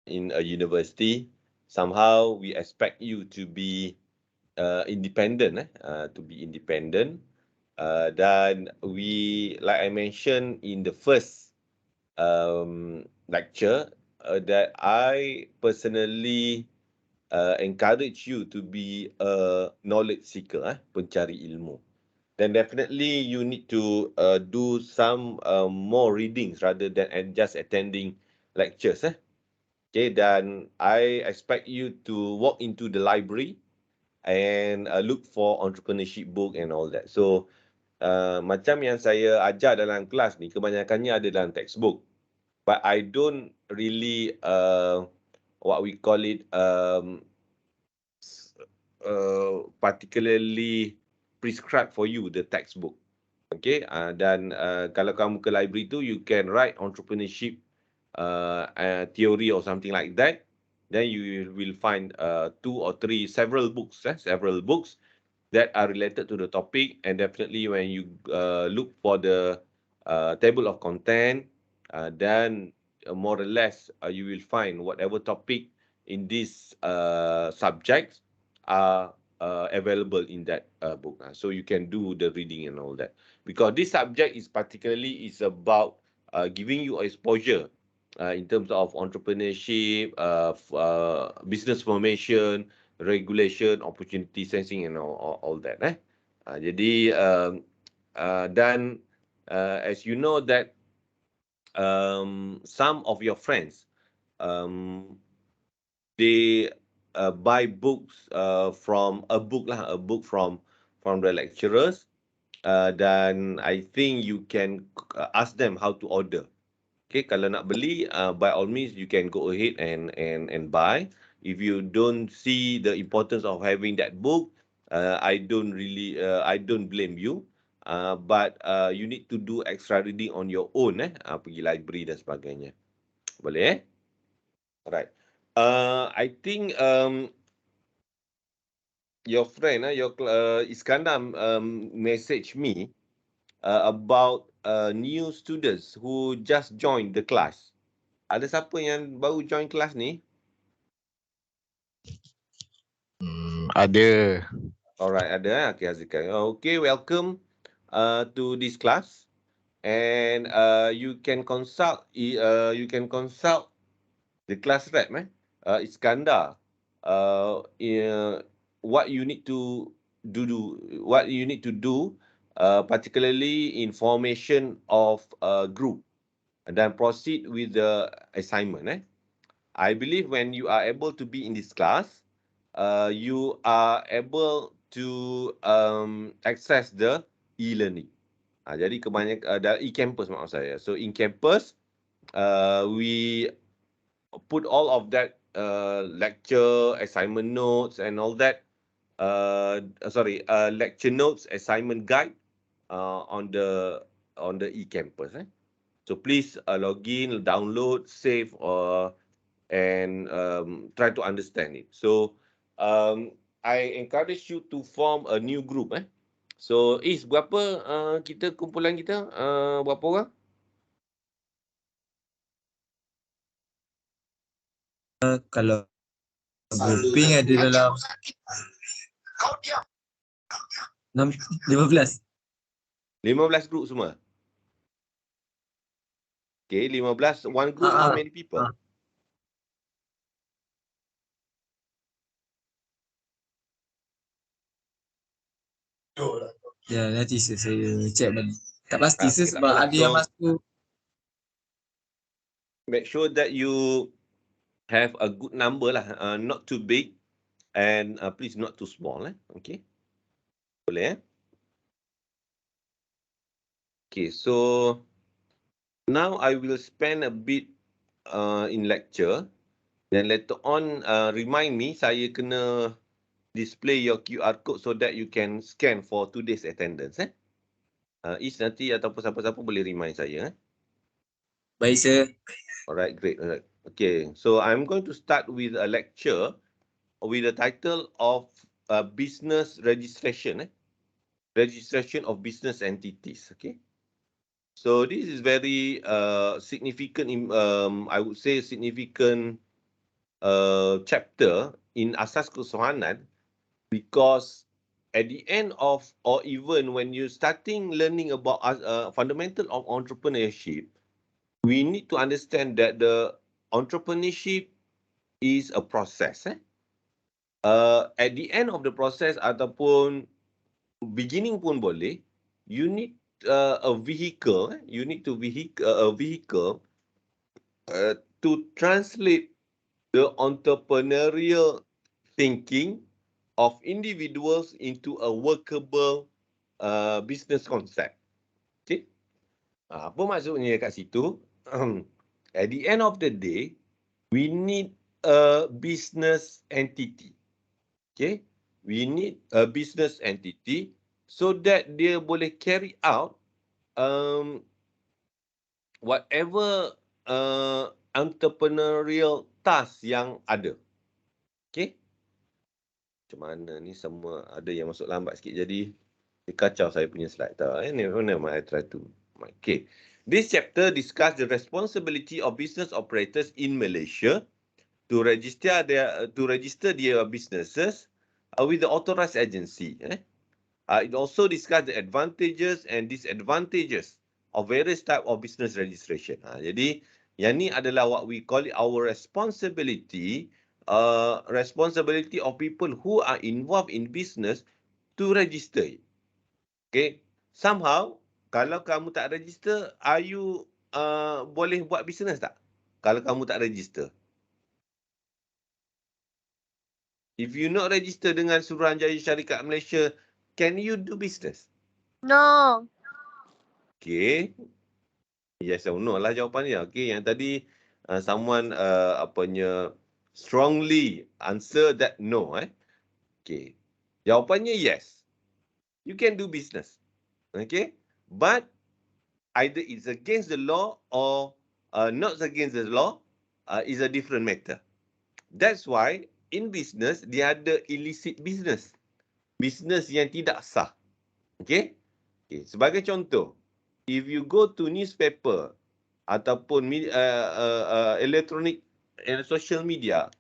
in a university, somehow we expect you to be independent, to be independent. Dan we, like I mentioned in the first lecture, that I personally encourage you to be a knowledge seeker, pencari ilmu. Then definitely you need to do some more readings rather than just attending lectures. Okay, dan I expect you to walk into the library and look for entrepreneurship book and all that. So macam yang saya ajar dalam kelas ni, kebanyakannya ada dalam textbook. But I don't really what we call it particularly prescribe for you the textbook. Okay, dan kalau kamu ke library tu, you can write entrepreneurship theory or something like that. Then you will find several books that are related to the topic. And definitely when you look for the table of content, then more or less you will find whatever topic in this subject are available in that book. So you can do the reading and all that. Because this subject is particularly is about giving you exposure in terms of entrepreneurship, business formation, regulation, opportunity sensing and all that. Jadi dan as you know that some of your friends they buy books from a book from the lecturers, dan I think you can ask them how to order. Okay, kalau nak beli, by all means you can go ahead and buy. If you don't see the importance of having that book, I don't blame you. But you need to do extra reading on your own, pergi library dan sebagainya. Boleh? Alright. I think your friend, your Iskandar message me about new students who just joined the class. Ada siapa yang baru join kelas ni? Ada. Alright, ada. Okay, Azikar. Okay, welcome to this class. And you can consult the class rep, Iskandar. What you need to do, particularly in formation of a group, and then proceed with the assignment. I believe when you are able to be in this class, you are able to access the e-learning. Jadi kebanyakan e-campus maksud saya. So in campus, we put all of that lecture, assignment notes and all that. Lecture notes, assignment guide on the e-campus. So please log in, download, save, and try to understand it. So I encourage you to form a new group. So berapa kita kumpulan kita? Berapa orang? Kalau grouping ada dalam 15. 15 group semua. Okay, 15. One group, how many people? Ya, nanti saya check balik. Tak pasti sebab ada yang masuk. Make sure that you have a good number lah, not too big and please not too small. Okay. Boleh. Okay, so now I will spend a bit in lecture. Then later on, remind me, saya kena display your QR code so that you can scan for today's attendance. Is nanti ataupun siapa-siapa boleh remind saya. Baik, sir. Alright, great. Alright. Okay, so I'm going to start with a lecture with the title of business registration. Registration of business entities. Okay. So this is very significant. I would say significant chapter in Asas Kesohanan because at the end of, or even when you starting learning about fundamental of entrepreneurship, we need to understand that the entrepreneurship is a process. At the end of the process ataupun beginning pun boleh, you need a vehicle. You need to a vehicle to translate the entrepreneurial thinking of individuals into a workable business concept. Okay? Apa maksudnya kat situ? At the end of the day, we need a business entity. Okay? We need a business entity so that dia boleh carry out whatever entrepreneurial task yang ada. Okay? Macam mana ni semua ada yang masuk lambat sikit jadi kacau saya punya slide. Never mind, I try to. Okay. This chapter discuss the responsibility of business operators in Malaysia to register their businesses with the authorized agency. It also discuss the advantages and disadvantages of various type of business registration. Jadi yang ni adalah what we call it our responsibility of people who are involved in business to register it. Okay. Somehow, kalau kamu tak register, are you boleh buat business tak? Kalau kamu tak register. If you not register dengan Suruhanjaya Syarikat Malaysia, can you do business? No. Okay. Yes or no lah jawapannya. Okay, yang tadi someone strongly answer that no. Okay. Jawapannya yes. You can do business. Okay. But either it's against the law or not against the law is a different matter. That's why in business, dia ada illicit business. Business yang tidak sah. Okay? Okay. Sebagai contoh, if you go to newspaper ataupun electronic and social media,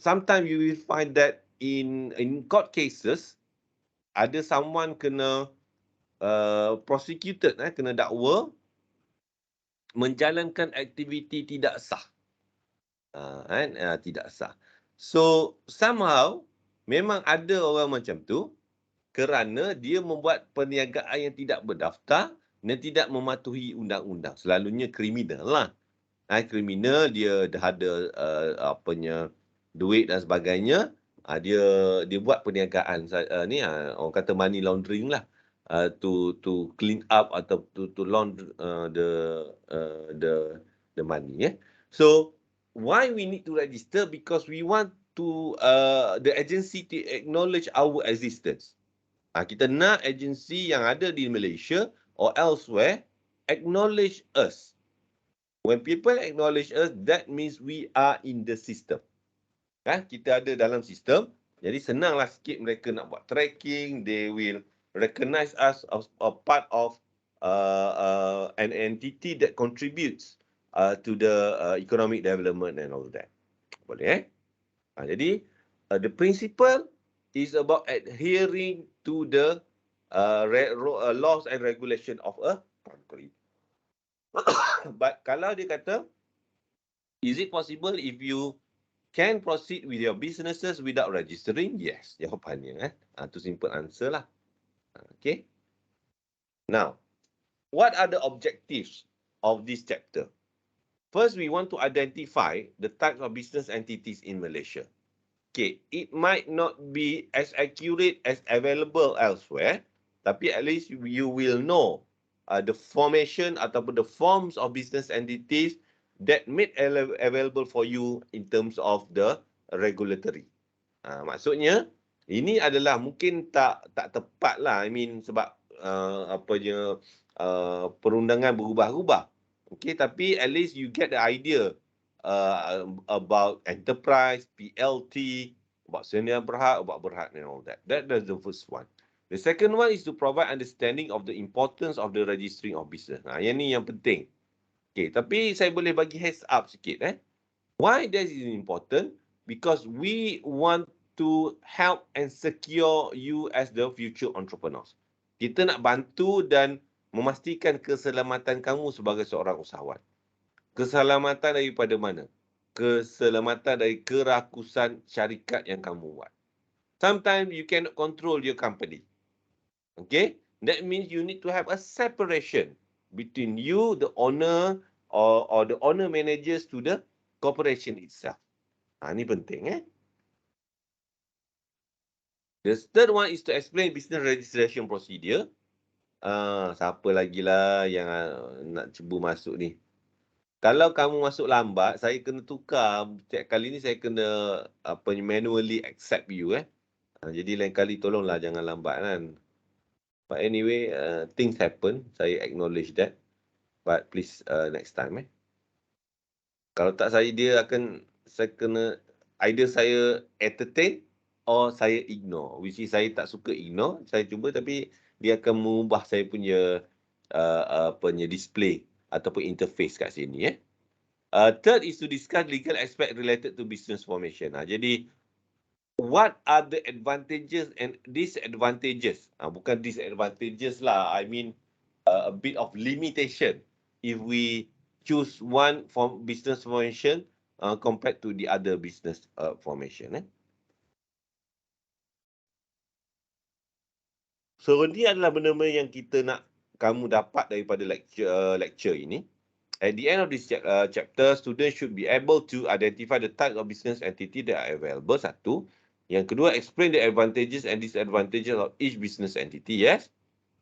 sometimes you will find that in court cases, ada someone kena prosecuted, kena dakwa menjalankan aktiviti tidak sah. Tidak sah. So, somehow, memang ada orang macam tu kerana dia membuat perniagaan yang tidak berdaftar dan tidak mematuhi undang-undang. Selalunya kriminal lah. Kriminal, dia dah ada duit dan sebagainya. Dia buat perniagaan orang kata money laundering lah. To clean up atau to launder the money. So, why we need to register? Because we want to the agency to acknowledge our existence. Kita nak agensi yang ada di Malaysia or elsewhere acknowledge us. When people acknowledge us, that means we are in the system. Kita ada dalam sistem, jadi senanglah sikit mereka nak buat tracking. They will recognize us as a part of an entity that contributes to the economic development and all that. Boleh Jadi, the principle is about adhering to the laws and regulation of a country. But kalau dia kata, is it possible if you can proceed with your businesses without registering? Yes, jawapannya. Itu simple answer lah. Okay. Now, what are the objectives of this chapter? First, we want to identify the types of business entities in Malaysia. Okay, it might not be as accurate as available elsewhere, tapi at least you will know the formation ataupun the forms of business entities that made available for you in terms of the regulatory. Maksudnya, ini adalah mungkin tak tepat lah. I mean, sebab perundangan berubah-ubah. Okay, tapi at least you get the idea about enterprise, PLT, about sedia berhad, about berhad and all that. That's the first one. The second one is to provide understanding of the importance of the registering of business. Yang ni yang penting. Okay, tapi saya boleh bagi heads up sikit. Why that is important? Because we want to help and secure you as the future entrepreneurs. Kita nak bantu dan memastikan keselamatan kamu sebagai seorang usahawan. Keselamatan daripada mana? Keselamatan dari kerakusan syarikat yang kamu buat. Sometimes you cannot control your company. Okay? That means you need to have a separation between you, the owner, or the owner managers to the corporation itself. Ini penting. The third one is to explain business registration procedure. Siapa lagi lah yang nak cuba masuk ni? Kalau kamu masuk lambat, saya kena tukar. Setiap kali ni saya kena manually accept you. Jadi lain kali tolonglah jangan lambat kan. But anyway, things happen. Saya acknowledge that. But please next time. Kalau tak saya kena either saya entertain or saya ignore. Which is saya tak suka ignore. Saya cuba tapi dia akan mengubah saya punya display ataupun interface kat sini. Third is to discuss legal aspect related to business formation. Jadi, what are the advantages and disadvantages? Bukan disadvantages lah. I mean, a bit of limitation if we choose one from business formation compared to the other business formation. So, ini adalah benda-benda yang kita nak kamu dapat daripada lecture ini. At the end of this chapter, students should be able to identify the types of business entity that are available. Satu. Yang kedua, explain the advantages and disadvantages of each business entity. Yes.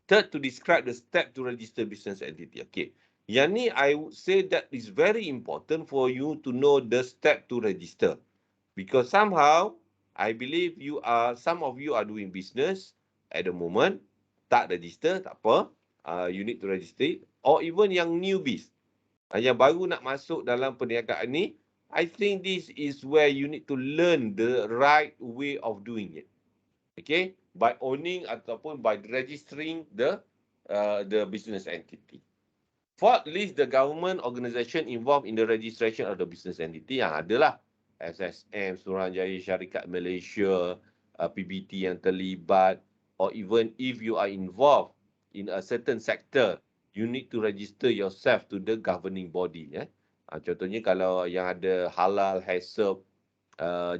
Third, to describe the step to register business entity. Okay. Yang ni, I would say that is very important for you to know the step to register. Because somehow, I believe some of you are doing business at the moment. Tak register, tak apa. You need to register it. Or even yang newbies. Yang baru nak masuk dalam perniagaan ni, I think this is where you need to learn the right way of doing it. Okay? By owning ataupun by registering the business entity. Fourth, list the government organisation involved in the registration of the business entity. Yang adalah SSM, Suruhanjaya Syarikat Malaysia, PBT yang terlibat, or even if you are involved in a certain sector, you need to register yourself to the governing body. Contohnya kalau yang ada halal, HACCP,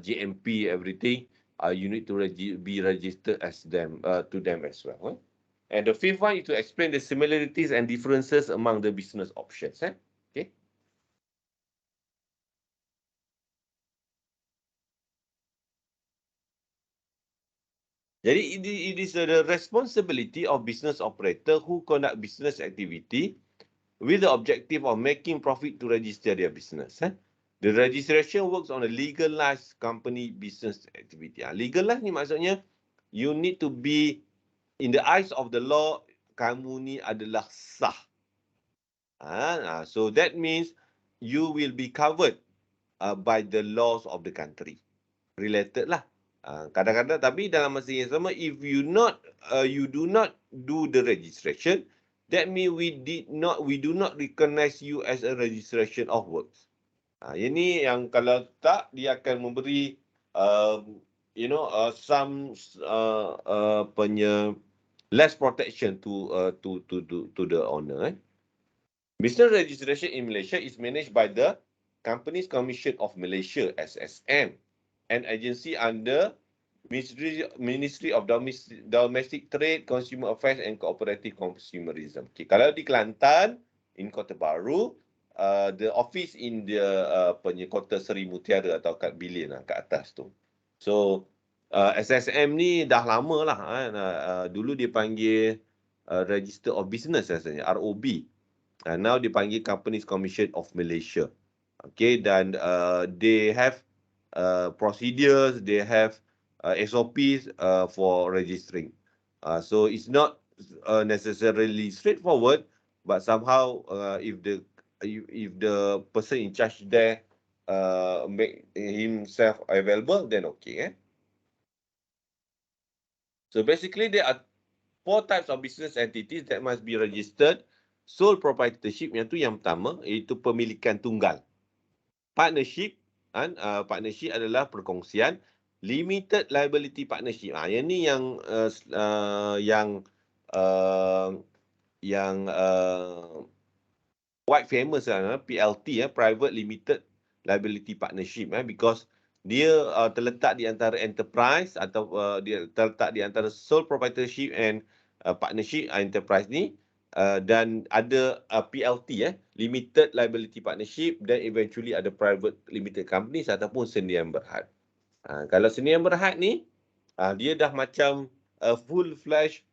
GMP, everything, you need to be registered as them to them as well. And the fifth one is to explain the similarities and differences among the business options. Okay. Jadi it is the responsibility of business operator who conduct business activity with the objective of making profit to register their business. The registration works on a legalized company business activity. Legalized ni maksudnya you need to be in the eyes of the law, kamu ni adalah sah. So that means you will be covered by the laws of the country. Related lah. Kadang-kadang tapi dalam masa yang sama, if you do not do the registration, that means we do not recognize you as a registration of works. Ini yang kalau tak, dia akan memberi some less protection to the owner. Business registration in Malaysia is managed by the Companies Commission of Malaysia, SSM, an agency under Ministry of Domestic Trade, Consumer Affairs and Cooperative Consumerism. Okay, kalau di Kelantan, in Kota Baru, the office in the Kota Seri Mutiara atau kat Bilin kat atas tu. So SSM ni dah lama lah. Dulu dia panggil Register of Business rasanya, ROB. Now dipanggil Companies Commission of Malaysia. Okay, dan they have procedures, they have SOPs for registering. So it's not necessarily straightforward, but somehow if the person in charge there make himself available, then okay. So basically there are 4 types of business entities that must be registered. Sole proprietorship, yang pertama, iaitu pemilikan tunggal. Partnership, Partnership adalah perkongsian limited liability partnership. Yang ni yang quite famous PLT, Private Limited Liability Partnership, because dia terletak di antara enterprise atau dia terletak di antara sole proprietorship and partnership enterprise ni, dan ada PLT, Limited Liability Partnership, dan eventually ada private limited companies ataupun sendirian berhad. Kalau sendirian berhad ni, dia dah macam full-fledged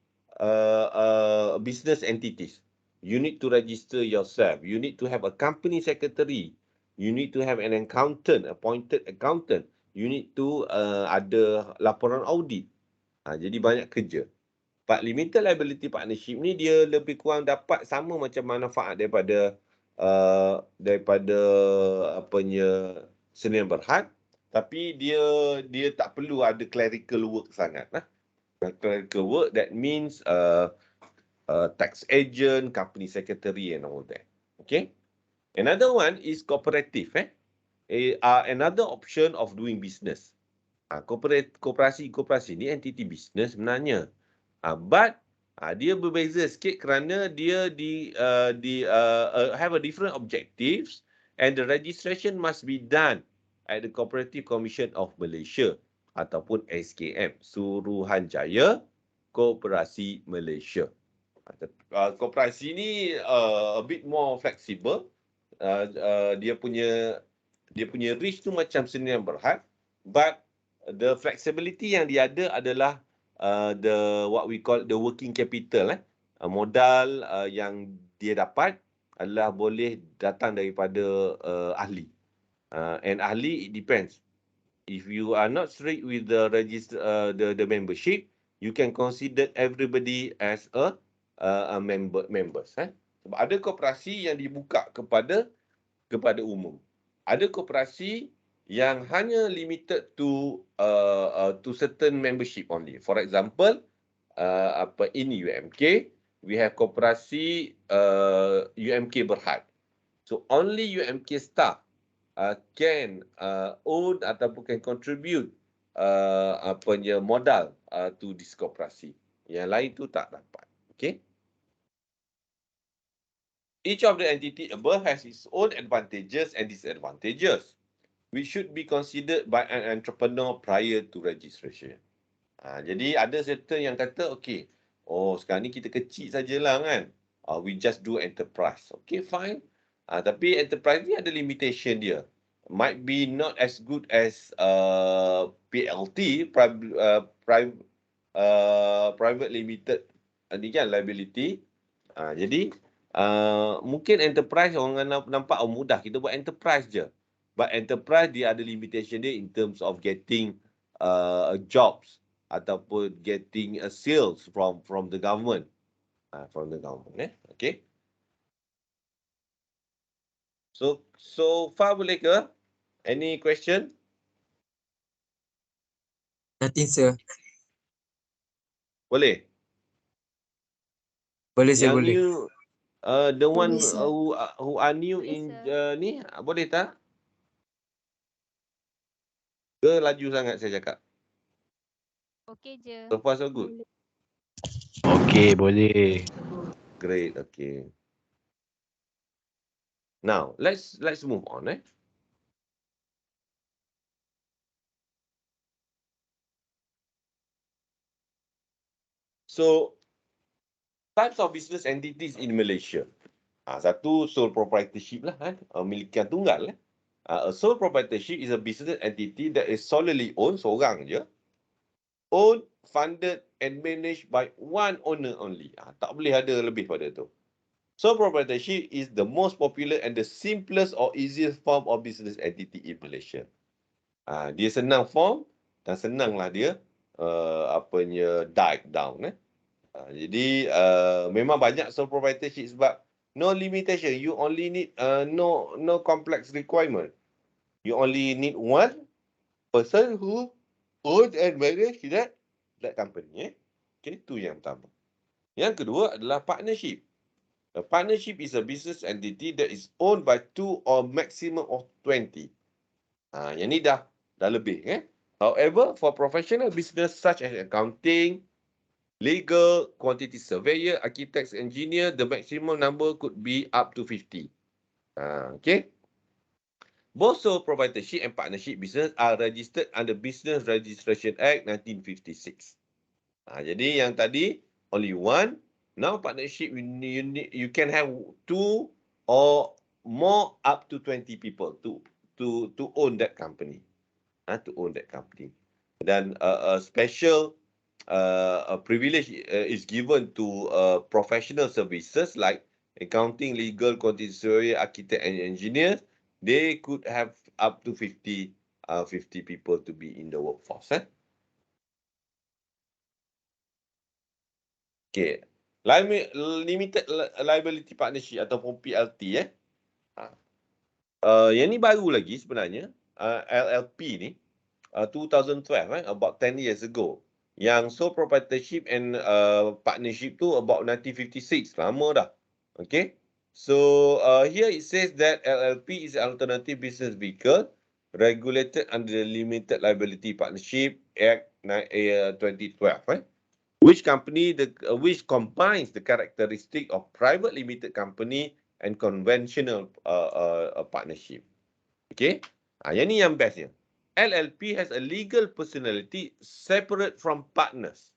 business entities. You need to register yourself. You need to have a company secretary. You need to have an accountant, appointed accountant. You need to ada laporan audit. Jadi banyak kerja. But limited liability partnership ni dia lebih kurang dapat sama macam manfaat daripada sendirian berhad, tapi dia tak perlu ada clerical work sangat. Clerical work, that means tax agent, company secretary and all that. Okay. Another one is cooperative. Another option of doing business. Koperasi ni entity business sebenarnya. But dia berbeza sikit kerana dia have a different objectives, and the registration must be done at the Cooperative Commission of Malaysia ataupun SKM, Suruhanjaya Koperasi Malaysia. Koperasi ni a bit more flexible. Dia punya reach tu macam sendirian berhad, but the flexibility yang dia ada adalah what we call the working capital. Modal yang dia dapat adalah boleh datang daripada ahli. And ahli, it depends. If you are not strict with the register, the membership, you can consider everybody as a members. Sebab ada koperasi yang dibuka kepada umum. Ada koperasi yang hanya limited to certain membership only. For example, in UMK, we have koperasi UMK Berhad. So only UMK staff can own ataupun can contribute modal to this koperasi. Yang lain tu tak dapat. Okay. Each of the entity above has its own advantages and disadvantages, which should be considered by an entrepreneur prior to registration. Jadi ada certain yang kata, okay, sekarang ni kita kecil sajalah kan. We just do enterprise. Okay, fine. Tapi enterprise ni ada limitation dia. Might be not as good as PLT, private limited liability. Jadi mungkin enterprise orang nampak mudah, kita buat enterprise je. But enterprise dia ada limitation dia in terms of getting jobs ataupun getting sales from the government. Okay. So far boleh ke? Any question? Nothing, sir. Boleh? Boleh, sir, Yang boleh. new, the one Boleh, sir. who are new Boleh, in sir. ni, boleh tak? Ke laju sangat saya cakap? Okey je. So far so good. Okey, boleh. Great, okay. Now, let's move on. So, types of business entities in Malaysia. Satu, sole proprietorship lah, milikian tunggal. A sole proprietorship is a business entity that is solely owned, seorang je. Owned, funded and managed by one owner only. Tak boleh ada lebih pada tu. Sole proprietorship is the most popular and the simplest or easiest form of business entity in Malaysia. Dia senang form dan senanglah dia dive down. Jadi memang banyak sole proprietorship sebab no limitation. You only need no complex requirement. You only need one person who owns and manage that company. Okay, itu yang pertama. Yang kedua adalah partnership. A partnership is a business entity that is owned by 2 or maximum of 20. Yang ni dah lebih. However, for professional business such as accounting, legal, quantity surveyor, architects, engineer, the maximum number could be up to 50. Okay. Both sole proprietorship and partnership business are registered under Business Registration Act 1956. Jadi yang tadi only one. Now partnership you can have 2 or more up to 20 people to own that company. To own that company. Dan a special a privilege is given to professional services like accounting, legal, quantity surveyor, architect, and engineers. They could have up to 50 people to be in the workforce. Okay. Limited liability partnership ataupun PLT. Yang ni baru lagi sebenarnya. LLP ni. 2012, about 10 years ago. Yang sole proprietorship and partnership tu about 1956. Lama dah. Okay. So, here it says that LLP is an alternative business vehicle regulated under the Limited Liability Partnership Act 2012. Which combines the characteristic of private limited company and conventional partnership. Okay. Yang ni yang bestnya. LLP has a legal personality separate from partners.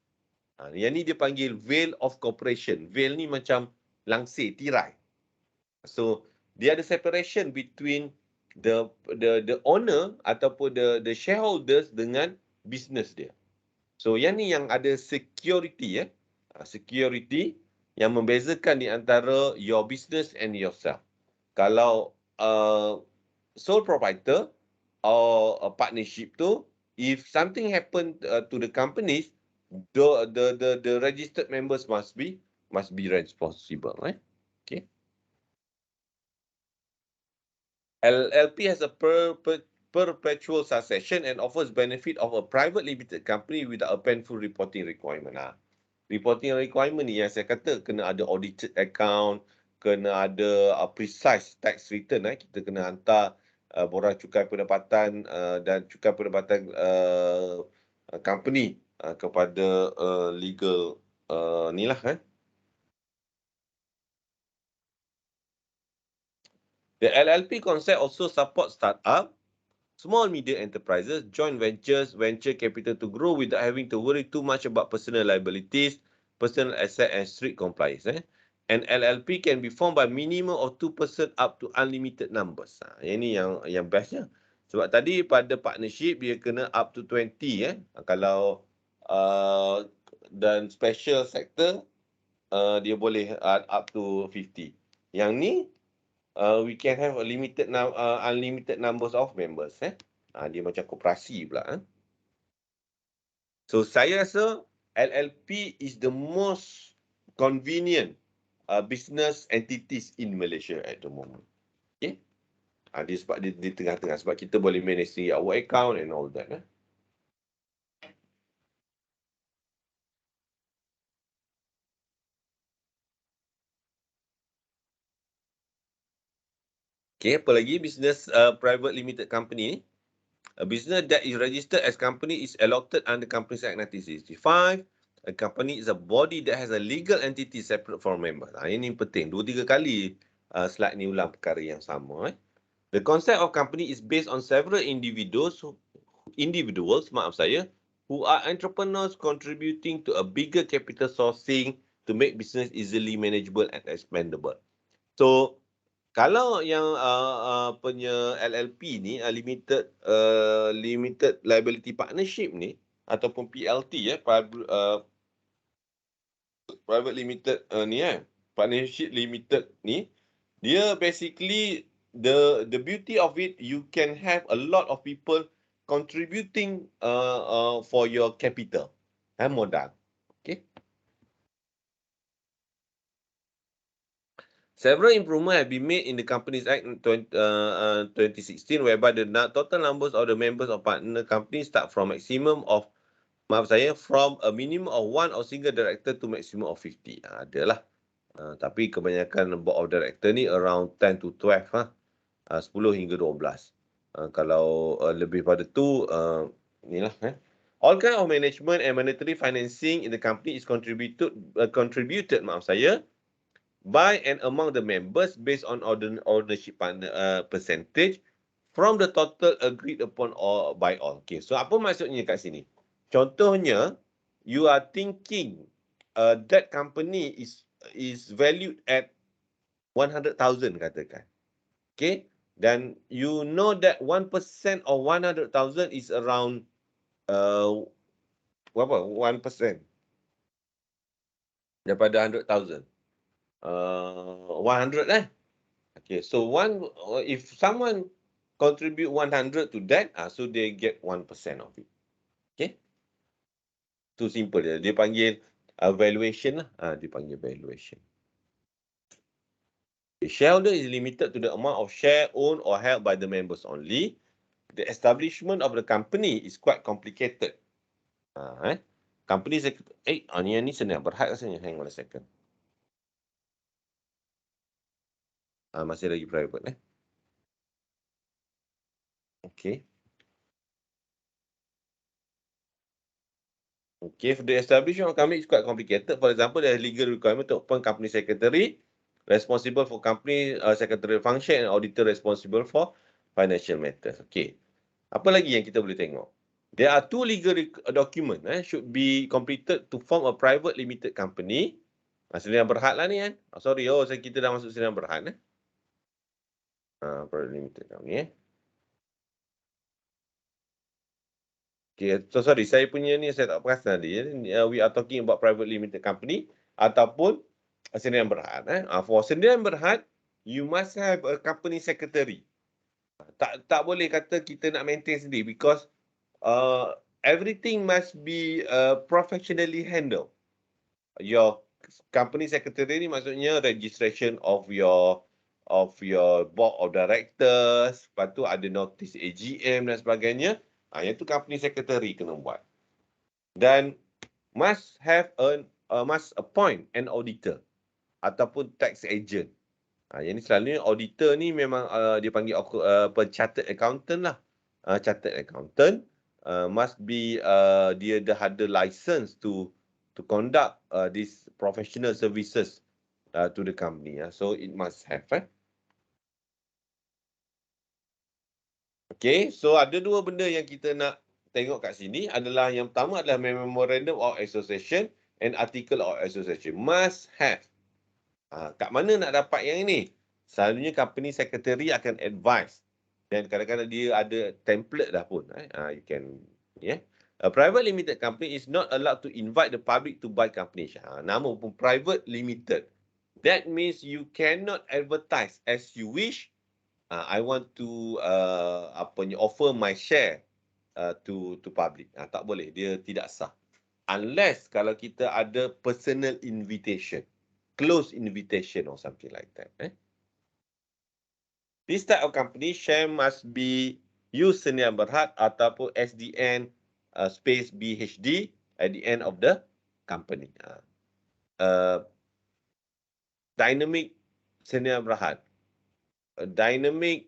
Yang ni dia panggil veil of corporation. Veil ni macam langsir, tirai. So, dia ada separation between the owner ataupun the shareholders dengan business dia. So, yang ni yang ada security. Security yang membezakan di antara your business and yourself. Kalau sole proprietor or a partnership tu, if something happen to the companies, the registered members must be responsible. Okay. LLP has a perpetual succession and offers benefit of a private limited company without a painful reporting requirement. Reporting requirement ni yang saya kata kena ada audited account, kena ada precise tax return. Kita kena hantar borang cukai pendapatan dan cukai pendapatan company kepada legal ni lah. The LLP concept also supports startup, small medium enterprises, joint ventures, venture capital to grow without having to worry too much about personal liabilities, personal asset and strict compliance. And LLP can be formed by minimum of 2 person up to unlimited numbers. Ini yang bestnya. Sebab tadi pada partnership dia kena up to 20. Kalau dan special sector dia boleh up to 50. Yang ni we can have a unlimited numbers of members. Dia macam koperasi pula. So saya rasa LLP is the most convenient business entities in Malaysia at the moment. Okay. Dia sebab dia di tengah-tengah sebab kita boleh manage our account and all that. Okay, apa lagi business private limited company ni? A business that is registered as company is allotted under Companies Act 1965. A company is a body that has a legal entity separate from members. Ini penting. 2-3 kali slide ni ulang perkara yang sama. The concept of company is based on several individuals, who are entrepreneurs contributing to a bigger capital sourcing to make business easily manageable and expandable. So, kalau yang punya LLP ni, limited liability partnership ni, ataupun PLT, private limited partnership limited ni, dia basically the beauty of it, you can have a lot of people contributing for your capital, modal. Okay. Several improvements have been made in the Companies Act 2016, whereby the total numbers of the members of partner companies start from from a minimum of 1 or single director to maximum of 50. Adalah. Tapi kebanyakan board of director ni around 10 to 12. 10 hingga 12. Kalau lebih pada tu, inilah. All kind of management and monetary financing in the company is contributed, by and among the members based on ownership percentage from the total agreed upon or by all. Okay, so apa maksudnya kat sini? Contohnya, you are thinking that company is valued at 100,000 katakan. Okay, dan you know that 1% of 100,000 is around berapa? 1% daripada 100,000. 100 Okay, so if someone contribute 100 to that, so they get 1% of it. Okay, tu simple dia. Dia panggil valuation lah. Dia panggil valuation. The shareholder is limited to the amount of share owned or held by the members only. The establishment of the company is quite complicated. Company ni senang berhad rasanya. Hang on a second. Masih lagi private Okay. Okay, for the establishment of company is quite complicated. For example, there is legal requirement to appoint company secretary responsible for company secretarial function and auditor responsible for financial matters. Okay. Apa lagi yang kita boleh tengok? There are 2 legal document should be completed to form a private limited company. Selian berhad lah ni kan. Kita dah masuk selian berhad private limited company Okay, so sorry, saya punya ni saya tak perasan tadi. We are talking about private limited company ataupun sendirian berhad. For sendirian berhad, you must have a company secretary. Tak boleh kata kita nak maintain sendiri because everything must be professionally handled. Your company secretary ni maksudnya registration of your board of directors, lepas tu ada notice AGM dan sebagainya. Yang tu company secretary kena buat. Dan must appoint an auditor ataupun tax agent. Yang ni selalunya auditor ni memang dia panggil chartered accountant lah. Chartered accountant must be dia dah ada license to conduct this professional services to the company. So it must have. Okay, so ada 2 benda yang kita nak tengok kat sini adalah yang pertama adalah Memorandum of Association and Article of Association. Must have. Kat mana nak dapat yang ini? Selalunya company secretary akan advise. Dan kadang-kadang dia ada template dah pun. You can, A private limited company is not allowed to invite the public to buy company. Nama pun private limited. That means you cannot advertise as you wish. I want to offer my share to public. Tak boleh, dia tidak sah. Unless kalau kita ada personal invitation, close invitation or something like that. This type of company share must be use sendirian berhad ataupun SDN space BHD at the end of the company. Dynamic sendirian berhad. Dynamic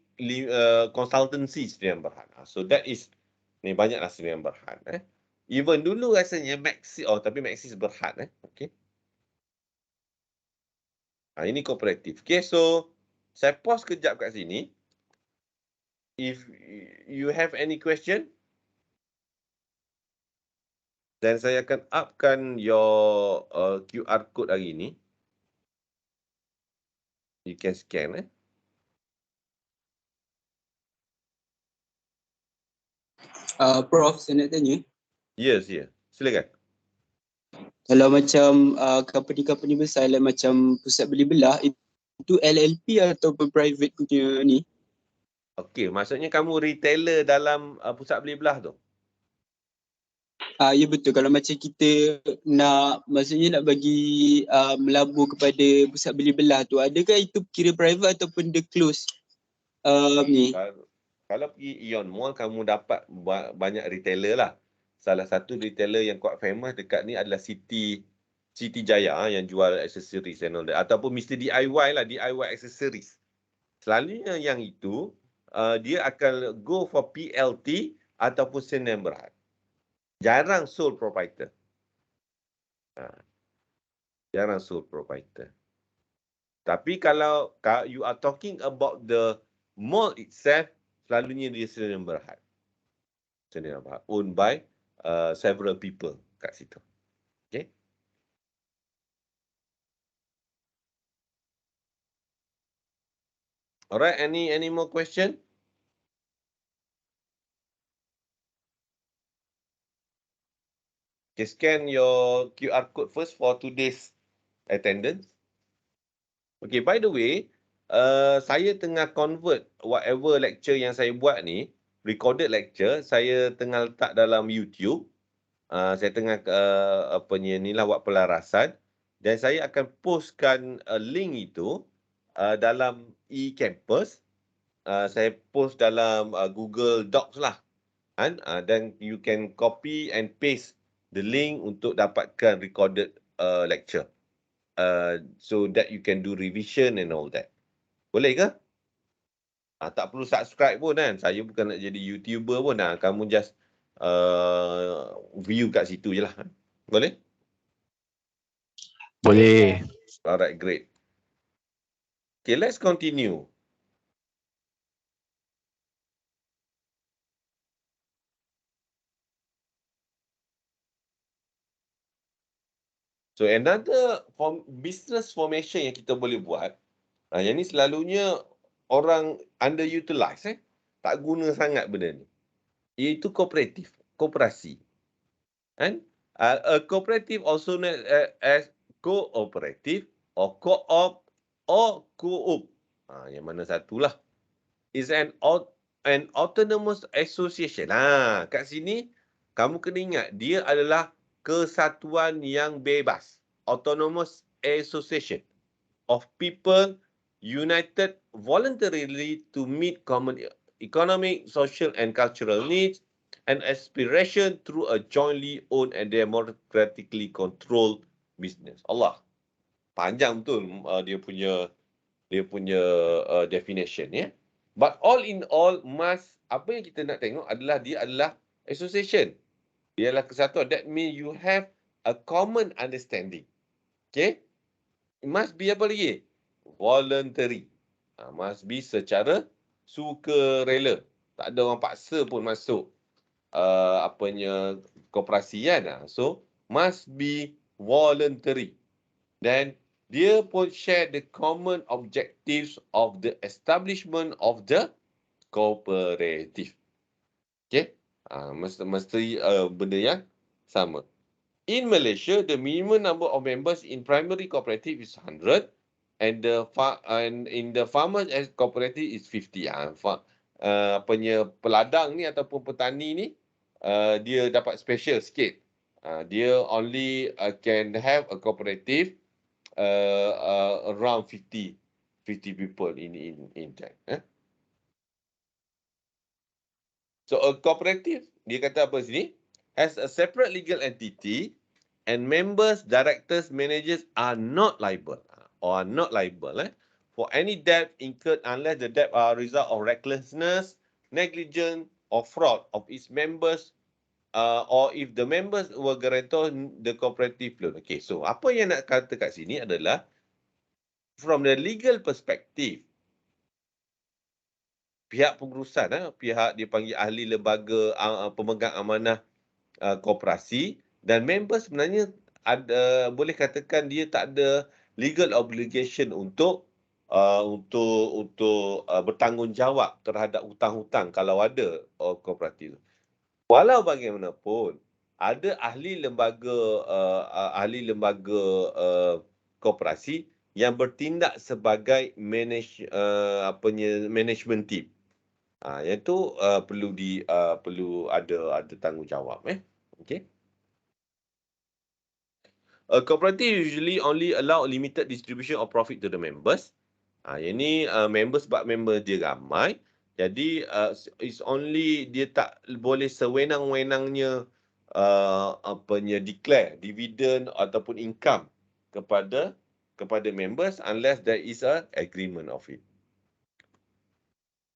consultancy sendirian berhad. So that is ni banyaklah sendirian berhad. Even dulu rasanya Maxis, tapi Maxis berhad. Okay. Ini kooperatif. Okay, so saya pause kejap kat sini. If you have any question, dan saya akan upkan your QR code hari ini. You can scan. Prof, saya nak tanya. Yes. Silakan. Kalau macam company-company besar lah macam pusat beli belah, itu LLP ataupun private punya ni? Okey, maksudnya kamu retailer dalam pusat beli belah tu? Ya betul. Kalau macam kita maksudnya nak bagi melabur kepada pusat beli belah tu, adakah itu kira private ataupun dia close ni? Kalau pergi Ion Mall, kamu dapat banyak retailer lah. Salah satu retailer yang quite famous dekat ni adalah Siti Jaya yang jual accessories and all that. Ataupun Mr. DIY lah, DIY accessories. Selalunya yang itu, dia akan go for PLT ataupun sendirian berhad. Jarang sole proprietor. Jarang sole proprietor. Tapi kalau you are talking about the mall itself, selalunya dia sendirian berhad. Sendirian berhad. Owned by several people kat situ. Okay. Alright, any more question? Okay, scan your QR code first for today's attendance. Okay, by the way, saya tengah convert whatever lecture yang saya buat ni, recorded lecture, saya tengah letak dalam YouTube. Saya tengah ni lah buat pelarasan dan saya akan postkan link itu dalam e-campus. Saya post dalam Google Docs lah. Dan you can copy and paste the link untuk dapatkan recorded lecture. So that you can do revision and all that. Boleh ke? Tak perlu subscribe pun kan. Saya bukan nak jadi YouTuber pun. Kamu just view kat situ je lah. Boleh? Boleh. Alright, great. Okay, let's continue. So another business formation yang kita boleh buat, yang ni selalunya orang underutilize, tak guna sangat benda ni. Iaitu kooperatif, koperasi. Kan? A cooperative also known as cooperative or co-op or co-op. Yang mana satulah. Is an autonomous association. Kat sini kamu kena ingat dia adalah kesatuan yang bebas. Autonomous association of people united voluntarily to meet common economic, social and cultural needs and aspiration through a jointly owned and democratically controlled business. Allah. Panjang betul dia punya definition ya. But all in all, apa yang kita nak tengok adalah dia adalah association. Dia adalah kesatuan. That means you have a common understanding. Okay? It must be apa lagi? Voluntary. Must be secara sukarela. Tak ada orang paksa pun masuk koperasi kan. So, must be voluntary. Then, dia pun share the common objectives of the establishment of the cooperative. Okay? Mesti benda yang sama. In Malaysia, the minimum number of members in primary cooperative is 100 and in the farmers as cooperative is 50. Peladang ni ataupun petani ni dia dapat special sikit. Dia only can have a cooperative around 50 people in that. So a cooperative, dia kata apa sini? Has a separate legal entity and members, directors, managers are not liable for any debt incurred unless the debt are a result of recklessness, negligence or fraud of its members or if the members were guarantor the cooperative loan. Okay, so apa yang nak kata kat sini adalah from the legal perspective, pihak pengurusan, pihak dipanggil ahli lembaga pemegang amanah koperasi dan member sebenarnya boleh katakan dia tak ada legal obligation untuk bertanggungjawab terhadap hutang-hutang kalau ada kooperatif. Walau bagaimanapun ada ahli lembaga koperasi yang bertindak sebagai management team. Yang tu perlu ada tanggungjawab. Okay. A cooperative usually only allow limited distribution of profit to the members. Yang ni members sebab member dia ramai. Jadi it's only dia tak boleh sewenang-wenangnya declare dividend ataupun income kepada members unless there is a agreement of it.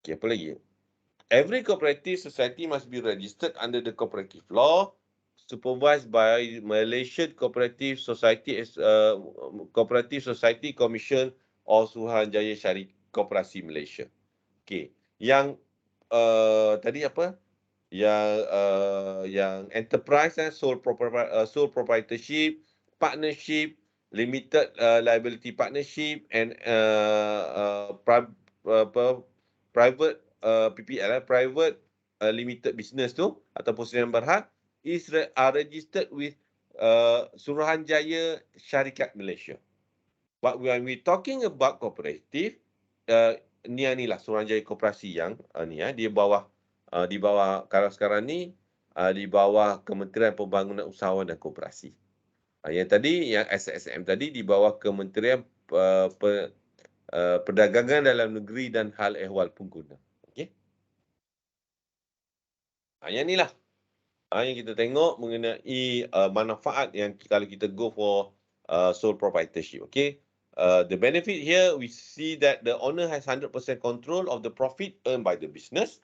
Okay, apa lagi? Every cooperative society must be registered under the cooperative law, supervised by Malaysian Cooperative Society Cooperative Society Commission or Suruhanjaya Syariah Koperasi Malaysia. Okay. Yang tadi apa? Yang enterprise sole proprietorship, partnership, limited liability partnership and private PPL private limited business tu ataupun sedia berhad are registered with Suruhanjaya Syarikat Malaysia. But when we talking about cooperative, ni lah Suruhanjaya Koperasi yang dia bawah di bawah kalau sekarang ni di bawah Kementerian Pembangunan Usahawan dan Koperasi. Yang tadi yang SSM tadi di bawah Kementerian Perdagangan Dalam Negeri dan Hal Ehwal Pengguna. Okey. Yang ni lah yang kita tengok mengenai manfaat yang kalau kita go for sole proprietorship. Okay. The benefit here, we see that the owner has 100% control of the profit earned by the business.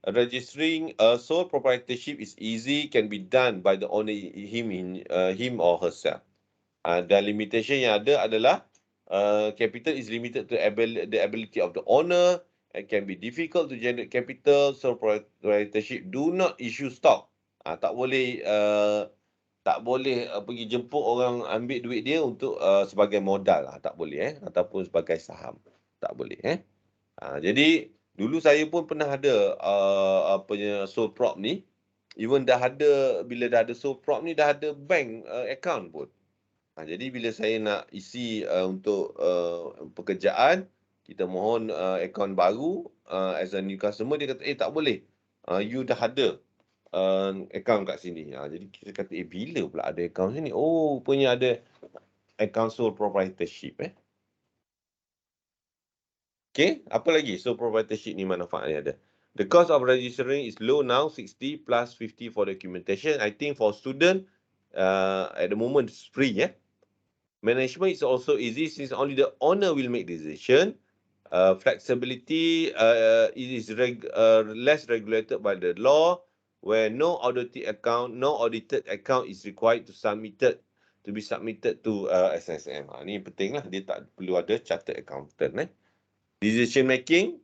Registering a sole proprietorship is easy, can be done by the owner him or herself. Dan limitation yang ada adalah capital is limited to the ability of the owner. It can be difficult to generate capital. So proprietorship do not issue stock. Tak boleh pergi jemput orang ambil duit dia untuk sebagai modal. Tak boleh ataupun sebagai saham. Tak boleh jadi dulu saya pun pernah ada sole prop ni. Even bila dah ada sole prop ni dah ada bank account pun. Jadi bila saya nak isi untuk pekerjaan, kita mohon akaun baru as a new customer, dia kata tak boleh. You dah ada akaun kat sini. Jadi kita kata bila pula ada akaun sini? Oh, rupanya ada akaun sole proprietorship. Okay, apa lagi sole proprietorship ni manfaatnya ada? The cost of registering is low now, 60 plus 50 for documentation. I think for student at the moment it's free. Management is also easy since only the owner will make decision. Flexibility is less regulated by the law, where no audited account is required to be submitted to SSM. Ini penting lah, dia tak perlu ada chartered accountant. Decision making,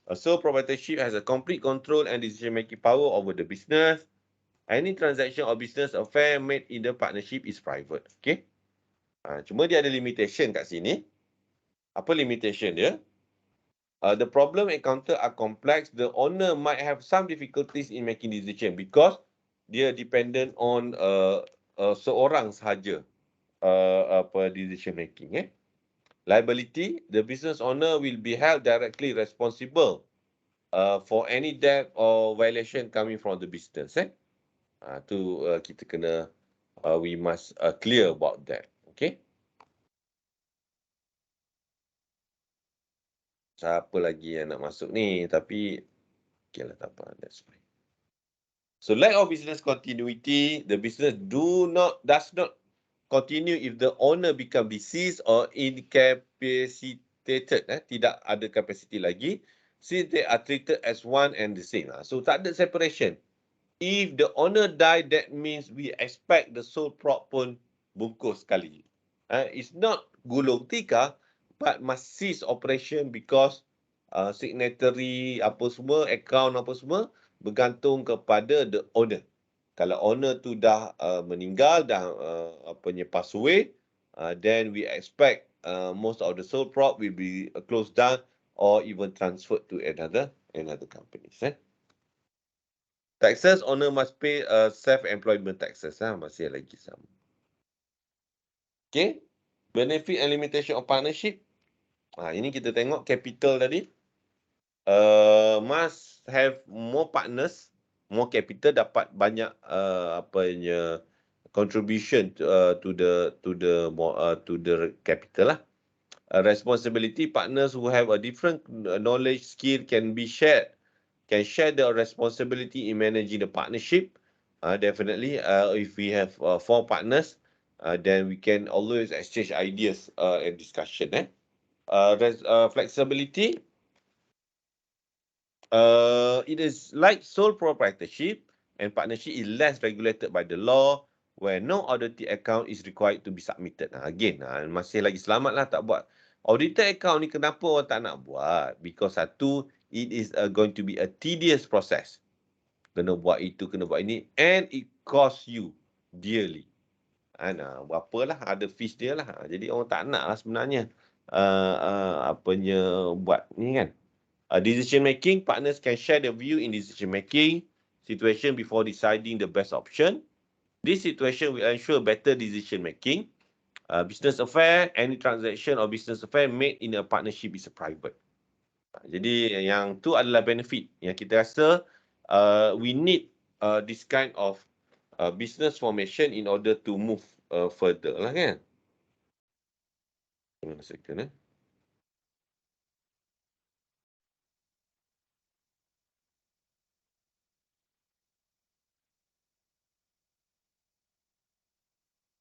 a sole proprietorship has a complete control and decision making power over the business. Any transaction or business affair made in the partnership is private. Okay. Cuma dia ada limitation kat sini. Apa limitation dia? The problem encountered are complex. The owner might have some difficulties in making decision because dia dependent on seorang sahaja decision making. Liability, the business owner will be held directly responsible for any debt or violation coming from the business. Kita kena we must clear about that. Okay. Siapa lagi yang nak masuk ni? Tapi, okay lah, tak apa. That's fine. So, lack of business continuity, the business does not continue if the owner become deceased or incapacitated. Tidak ada capacity lagi. Since they are treated as one and the same. So, tak ada separation. If the owner die, that means we expect the sole prop pun bungkus sekali. It's not gulung tikar, but must cease operation because signatory apa semua, account apa semua bergantung kepada the owner. Kalau owner tu dah meninggal, dah pass away, then we expect most of the sole prop will be closed down or even transferred to another company. Taxes, owner must pay self-employment taxes. Masih lagi sama. Okay. Benefit and limitation of partnership. Ini kita tengok capital tadi. Must have more partners, more capital, dapat banyak contribution to the capital lah. Responsibility, partners who have a different knowledge, skill can share the responsibility in managing the partnership. Definitely, if we have 4 partners, then we can always exchange ideas and discussion. Flexibility, It is like sole proprietorship, and partnership is less regulated by the law, where no audited account is required to be submitted. Again, masih lagi selamat lah tak buat. Audited account ni kenapa orang tak nak buat? Because satu, it is going to be a tedious process. Kena buat itu, kena buat ini, and it costs you dearly. Berapalah, ada fees dia lah. Jadi orang tak nak lah sebenarnya buat ni kan. Decision making, partners can share their view in decision making situation before deciding the best option. This situation will ensure better decision making. Business affair, any transaction or business affair made in a partnership is a private. Jadi yang tu adalah benefit yang kita rasa we need this kind of business formation in order to move further lah kan. One second.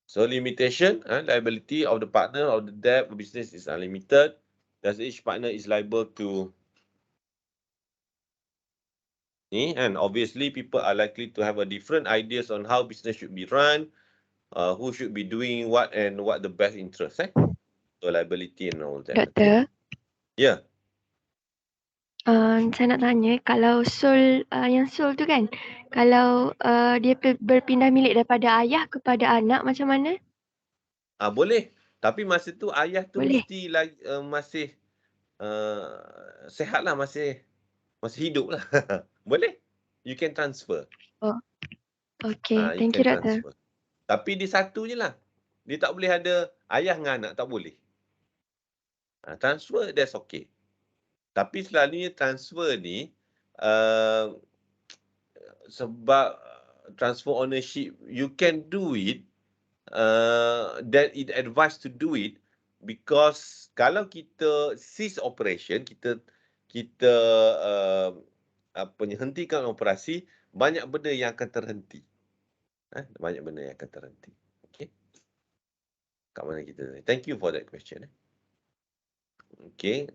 So limitation, liability of the partner of the debt of business is unlimited. Thus each partner is liable to and obviously people are likely to have a different ideas on how business should be run, who should be doing what and what the best interest. So liability and all that. Doktor, Yeah. saya nak tanya, kalau yang sole tu kan, kalau dia berpindah milik daripada ayah kepada anak, macam mana? Boleh. Tapi masa tu ayah tu Boleh. mesti lagi masih sehat lah, masih hidup lah. Boleh. You can transfer. Okay, thank you doktor. Transfer. Tapi dia satu je lah. Dia tak boleh ada ayah dengan anak, tak boleh. Transfer, that's okay. Tapi selalunya transfer ni, sebab transfer ownership, you can do it, that it advised to do it, because kalau kita cease operation, kita hentikan operasi, banyak benda yang akan terhenti. Banyak benda yang akan terhenti. Okay. Kat mana kita? Thank you for that question. Okay.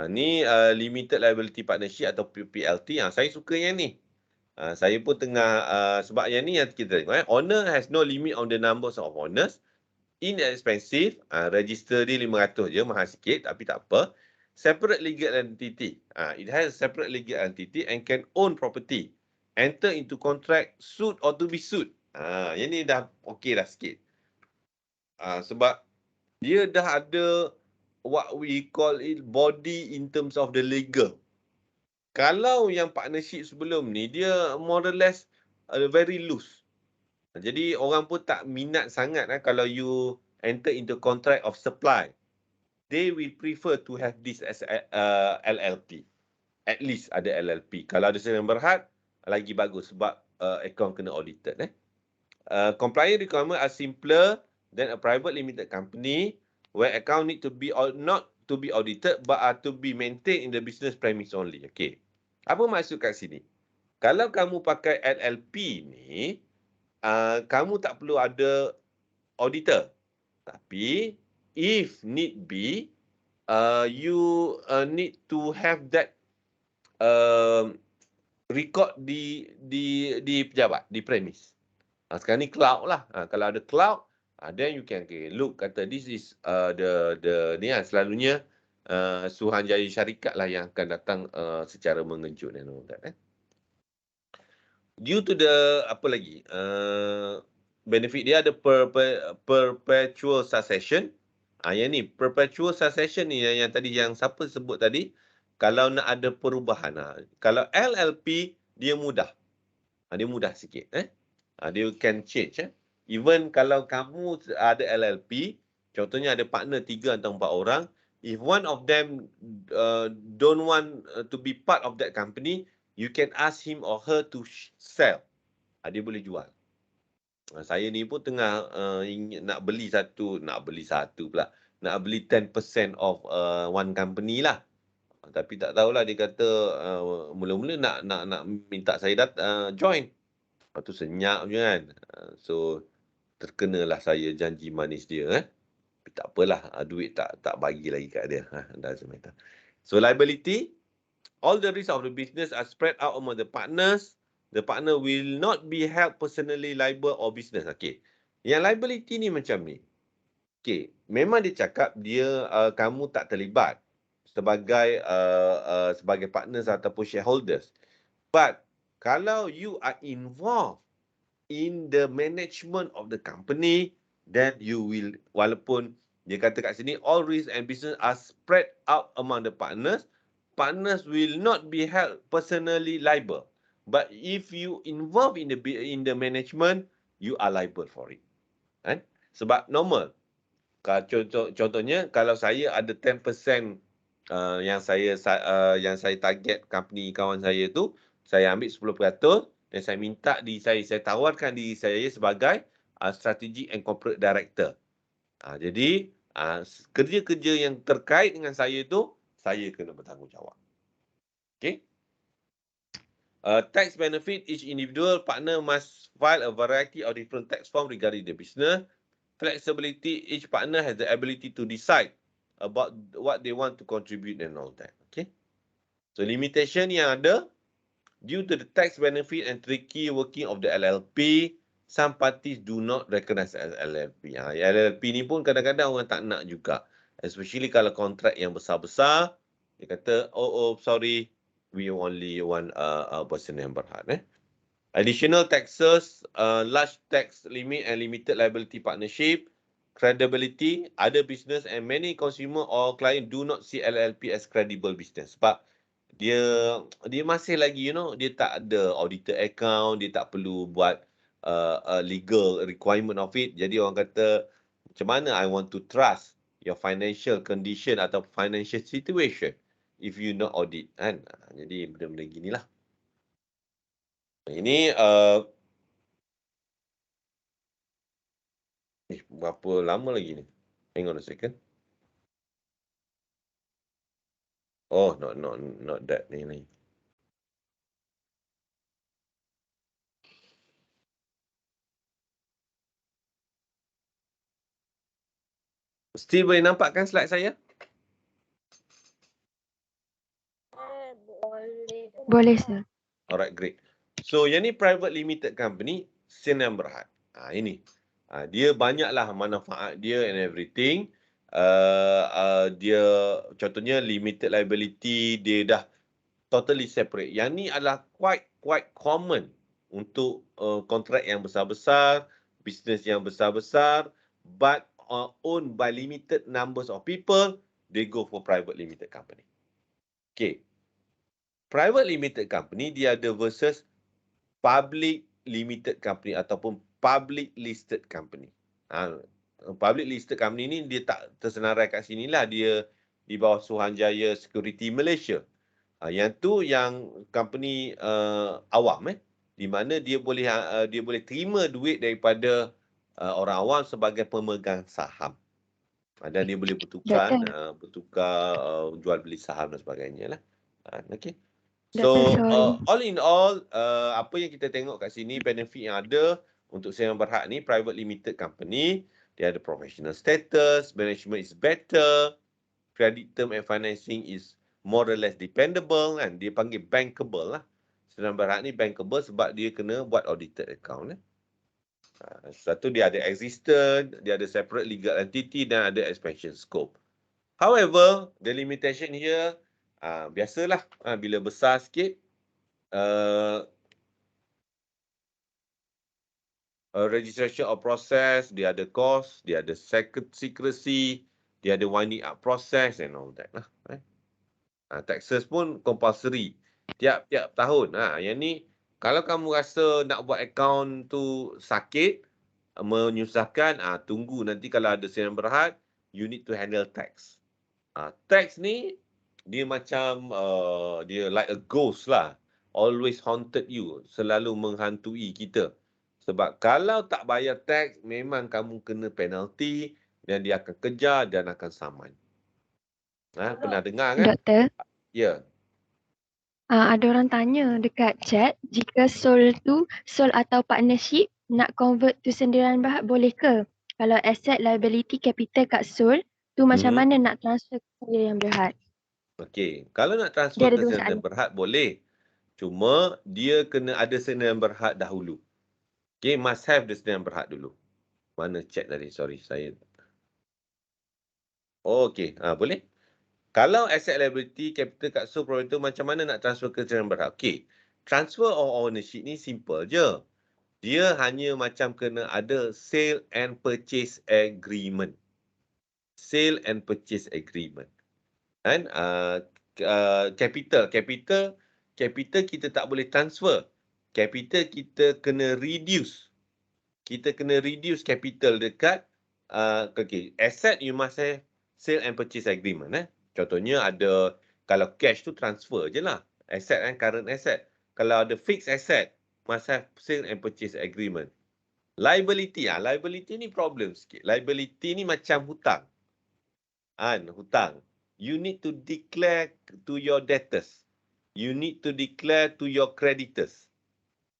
Ni limited liability partnership atau PLT. Saya suka yang ni. Saya pun tengah sebab yang ni yang kita tengok. Owner has no limit on the numbers of owners. Inexpensive. Register dia 500 je, mahal sikit tapi tak apa. Separate legal entity. It has a separate legal entity and can own property. Enter into contract, suit or to be sued. Yang ni dah okey dah sikit. Sebab dia dah ada what we call it body in terms of the legal. Kalau yang partnership sebelum ni, dia more or less very loose. Jadi orang pun tak minat sangat kalau you enter into contract of supply. They will prefer to have this as LLP. At least ada LLP. Kalau ada sesuatu yang berhad, lagi bagus sebab account kena audited. Compliance requirement are simpler than a private limited company where account need to be not to be audited but are to be maintained in the business premise only. Okay. Apa maksud kat sini? Kalau kamu pakai LLP ni, kamu tak perlu ada auditor. Tapi if need be, you need to have that record di pejabat, di premise. Sekarang ni cloud lah. Kalau ada cloud, then you can look, kata this is the ni lah, selalunya Suruhanjaya syarikat lah yang akan datang secara mengejut dan all that. Due to the apa lagi benefit dia ada perpetual succession. Yang ni perpetual succession ni yang tadi yang siapa sebut tadi, kalau nak ada perubahan. Kalau LLP dia mudah. Dia mudah sikit. Dia can change. Even kalau kamu ada LLP, contohnya ada partner 3 atau 4 orang, if one of them don't want to be part of that company, you can ask him or her to sell. Dia boleh jual. Saya ni pun tengah nak beli satu pula. Nak beli 10% of one company lah. Tapi tak tahulah, dia kata mula-mula nak minta saya join. Lepas tu senyap je kan. So terkenalah saya janji manis dia. Tapi tak apalah, duit tak bagi lagi kat dia. Doesn't matter. So liability, all the risks of the business are spread out among the partners. The partner will not be held personally liable or business. Okay. Yang liability ni macam ni. Okay. Memang dia cakap dia kamu tak terlibat sebagai partners ataupun shareholders. But kalau you are involved in the management of the company, then you will, walaupun dia kata kat sini, all risks and business are spread out among the partners, partners will not be held personally liable. But if you involve in the management, you are liable for it. Kan? Sebab normal. Contohnya, kalau saya ada 10% yang saya target company kawan saya tu, saya ambil 10% dan saya minta saya tawarkan diri saya sebagai strategic and corporate director. Jadi kerja-kerja yang terkait dengan saya tu, saya kena bertanggungjawab. Okay. Tax benefit, each individual partner must file a variety of different tax forms regarding the business. Flexibility, each partner has the ability to decide about what they want to contribute and all that. Okay. So limitation yang ada, due to the tax benefit and tricky working of the LLP, some parties do not recognize as LLP. LLP ni pun kadang-kadang orang tak nak juga. Especially kalau kontrak yang besar-besar, dia kata, oh sorry, we only want a person yang berhad. Additional taxes, large tax limit and limited liability partnership, credibility, other business and many consumer or client do not see LLP as credible business. Sebab dia masih lagi, dia tak ada auditor account, dia tak perlu buat legal requirement of it. Jadi orang kata, macam mana I want to trust your financial condition atau financial situation if you not audit, kan? Jadi benda-benda ginilah. Ini berapa lama lagi ni? Hang on a second. Oh, not that ni. Still boleh nampak kan slide saya? Boleh, sir. Alright, great. So, yang ni private limited company, senang berhad. Ini. Dia banyaklah manfaat dia and everything. Dia contohnya limited liability, dia dah totally separate. Yang ni adalah quite common untuk kontrak yang besar-besar, business yang besar-besar, but owned by limited numbers of people, they go for private limited company. Okay. Private limited company, dia ada versus public limited company ataupun public listed company. Public listed company ni dia tak tersenarai kat sini lah. Dia di bawah Suruhanjaya Security Malaysia. Yang tu yang company awam di mana dia boleh terima duit daripada orang awam sebagai pemegang saham. Dan dia boleh bertukar jual beli saham dan sebagainya lah. Okay. So, all in all, apa yang kita tengok kat sini, benefit yang ada untuk saya yang berhak ni, private limited company, dia ada professional status, management is better, credit term and financing is more or less dependable, kan? Dia panggil bankable lah. Sedang berhak ni bankable sebab dia kena buat audited account. Satu, dia ada existent, dia ada separate legal entity dan ada expansion scope. However, the limitation here, biasalah bila besar sikit, registration of process, dia ada cost, dia ada secrecy, dia ada winding up process and all that lah. Taxes pun compulsory tiap-tiap tahun. Yang ni, kalau kamu rasa nak buat account tu sakit, menyusahkan, tunggu nanti kalau ada senan berhad, you need to handle tax. Tax ni, dia macam, dia like a ghost lah. Always haunted you. Selalu menghantui kita. Sebab kalau tak bayar tax, memang kamu kena penalty dan dia akan kejar dan akan saman. Pernah dengar kan? Doktor, Ya. ada orang tanya dekat chat, jika sole atau partnership nak convert tu sendirian berhad boleh ke? Kalau asset liability capital kat sole tu macam mana nak transfer ke saya yang berhad? Okey, kalau nak Dia transfer ada ke dua sendirian soalan. berhad boleh. Cuma dia kena ada sendirian berhad dahulu. Okey, must have the sendirian berhad dulu. Mana chat tadi? Sorry, saya. Oh, okey, boleh. Kalau asset liability, capital kat sole proprietor, macam mana nak transfer ke sendirian berhad? Okey, transfer of ownership ni simple je. Dia hanya macam kena ada sale and purchase agreement. Sale and purchase agreement. Kan? Capital kita tak boleh transfer. Capital kita kena reduce. Kita kena reduce capital dekat asset you must have sale and purchase agreement. Contohnya ada, kalau cash tu transfer je lah. Asset kan, current asset. Kalau ada fixed asset, must have sale and purchase agreement. Liability ni problem sikit. Liability ni macam hutang. Hutang. You need to declare to your debtors. You need to declare to your creditors.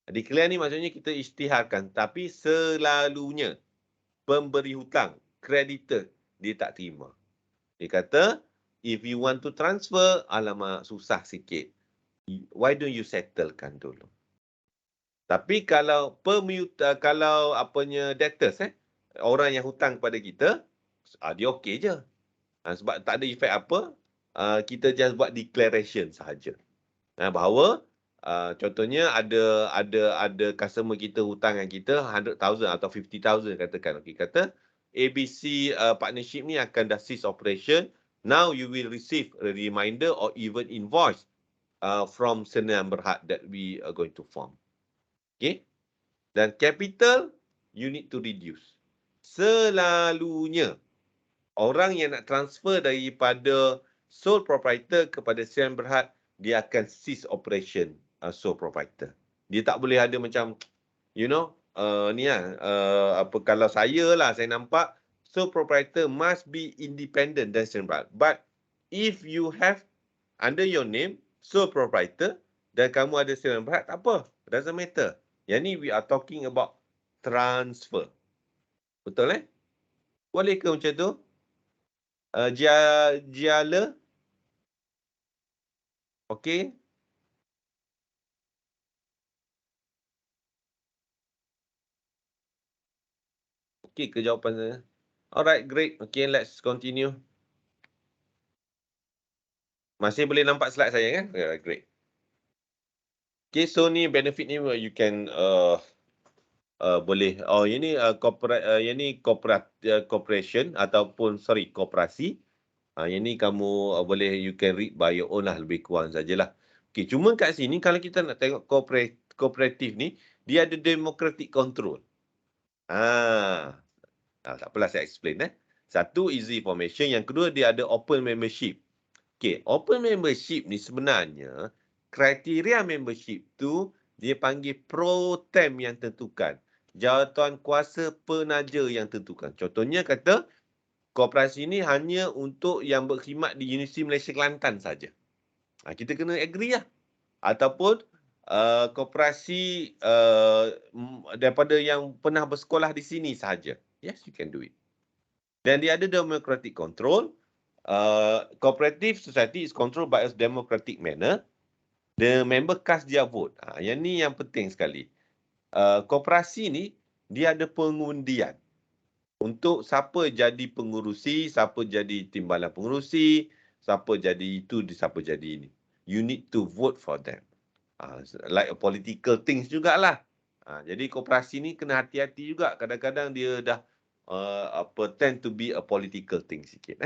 Declare ni maksudnya kita isytiharkan. Tapi selalunya pemberi hutang, creditor, dia tak terima. Dia kata, if you want to transfer, alamak susah sikit. Why don't you settlekan dulu? Tapi kalau debtors, orang yang hutang kepada kita, dia okey je. Sebab tak ada efek apa, kita just buat declaration sahaja. Bahawa contohnya ada customer kita hutang dengan kita 100,000 atau 50,000 katakan. Okey, kata ABC partnership ni akan dah cease operation. Now you will receive a reminder or even invoice from sendirian berhad that we are going to form. Okay. Dan capital you need to reduce. Selalunya orang yang nak transfer daripada sole proprietor kepada sendirian berhad, dia akan cease operation sole proprietor. Dia tak boleh ada macam, kalau saya nampak sole proprietor must be independent dan sendirian berhad. But if you have under your name sole proprietor dan kamu ada sendirian berhad, tak apa. Doesn't matter. Yang ni we are talking about transfer. Betul Boleh ke macam tu? Jiala. Okey. Okey ke jawapan saya? Alright, great. Okay, let's continue. Masih boleh nampak slide saya kan? Yeah, great. Okay, so ni benefit ni you can boleh. Oh, ini corporation ataupun koperasi. Yang ni kamu boleh, you can read by your own lah, lebih kurang sajalah. Okay, cuma kat sini kalau kita nak tengok kooperatif ni, dia ada democratic control. Tak apalah saya explain. Satu, easy formation. Yang kedua, dia ada open membership. Okay, open membership ni sebenarnya, kriteria membership tu, dia panggil pro tem yang tentukan. Jawatan kuasa penaja yang tentukan. Contohnya kata, koperasi ni hanya untuk yang berkhidmat di Universiti Malaysia Kelantan saja. Kita kena agree lah. Ataupun koperasi daripada yang pernah bersekolah di sini sahaja. Yes, you can do it. Dan dia ada democratic control. Cooperative society is controlled by a democratic manner. The member cast their vote. Yang ni yang penting sekali. Koperasi ni, dia ada pengundian. Untuk siapa jadi pengurusi, siapa jadi timbalan pengurusi, siapa jadi itu, siapa jadi ini. You need to vote for them. Like a political things jugalah. Jadi koperasi ni kena hati-hati juga. Kadang-kadang dia dah tend to be a political thing sikit.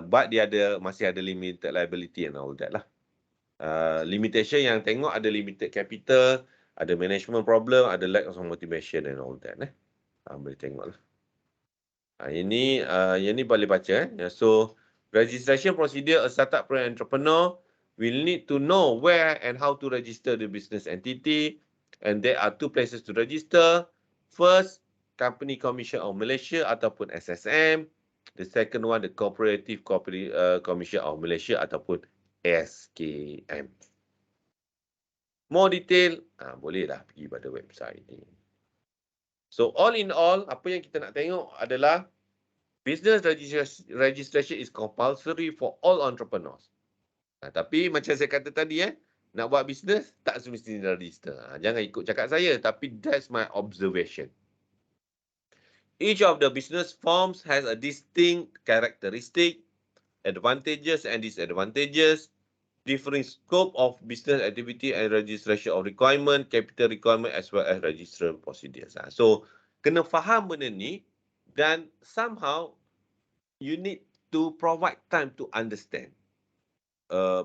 But dia masih ada limited liability and all that lah. Limitation yang tengok ada limited capital, ada management problem, ada lack of motivation and all that. Boleh tengok lah. Yang ni boleh baca. So, registration procedure, a startup entrepreneur will need to know where and how to register the business entity. And there are two places to register. First, Company Commission of Malaysia ataupun SSM. The second one, the Cooperative Commission of Malaysia ataupun SKM. More detail, bolehlah pergi pada website ni. So all in all, apa yang kita nak tengok adalah Business registration is compulsory for all entrepreneurs. Tapi macam saya kata tadi, nak buat bisnes tak semestinya register. Jangan ikut cakap saya, tapi that's my observation. Each of the business forms has a distinct characteristic, advantages and disadvantages, differing scope of business activity and registration of requirement, capital requirement as well as registration procedures. So, kena faham benda ni dan somehow you need to provide time to understand.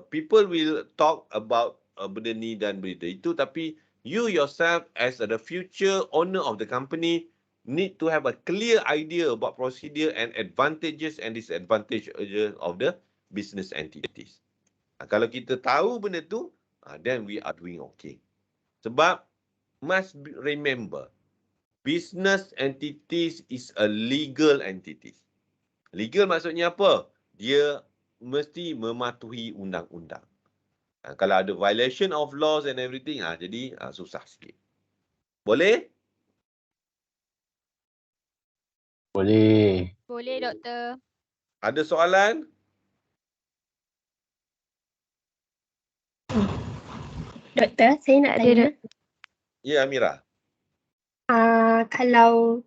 People will talk about benda ni dan benda itu, tapi you yourself as the future owner of the company need to have a clear idea about procedure and advantages and disadvantages of the business entities. Kalau kita tahu benda tu, then we are doing okay. Sebab must remember, business entities is a legal entities. Legal maksudnya apa? Dia mesti mematuhi undang-undang. Kalau ada violation of laws and everything, jadi susah sikit. Boleh? Boleh. Boleh, doktor. Ada soalan? Doktor, saya nak Ada, tanya. Ya, Amira. Kalau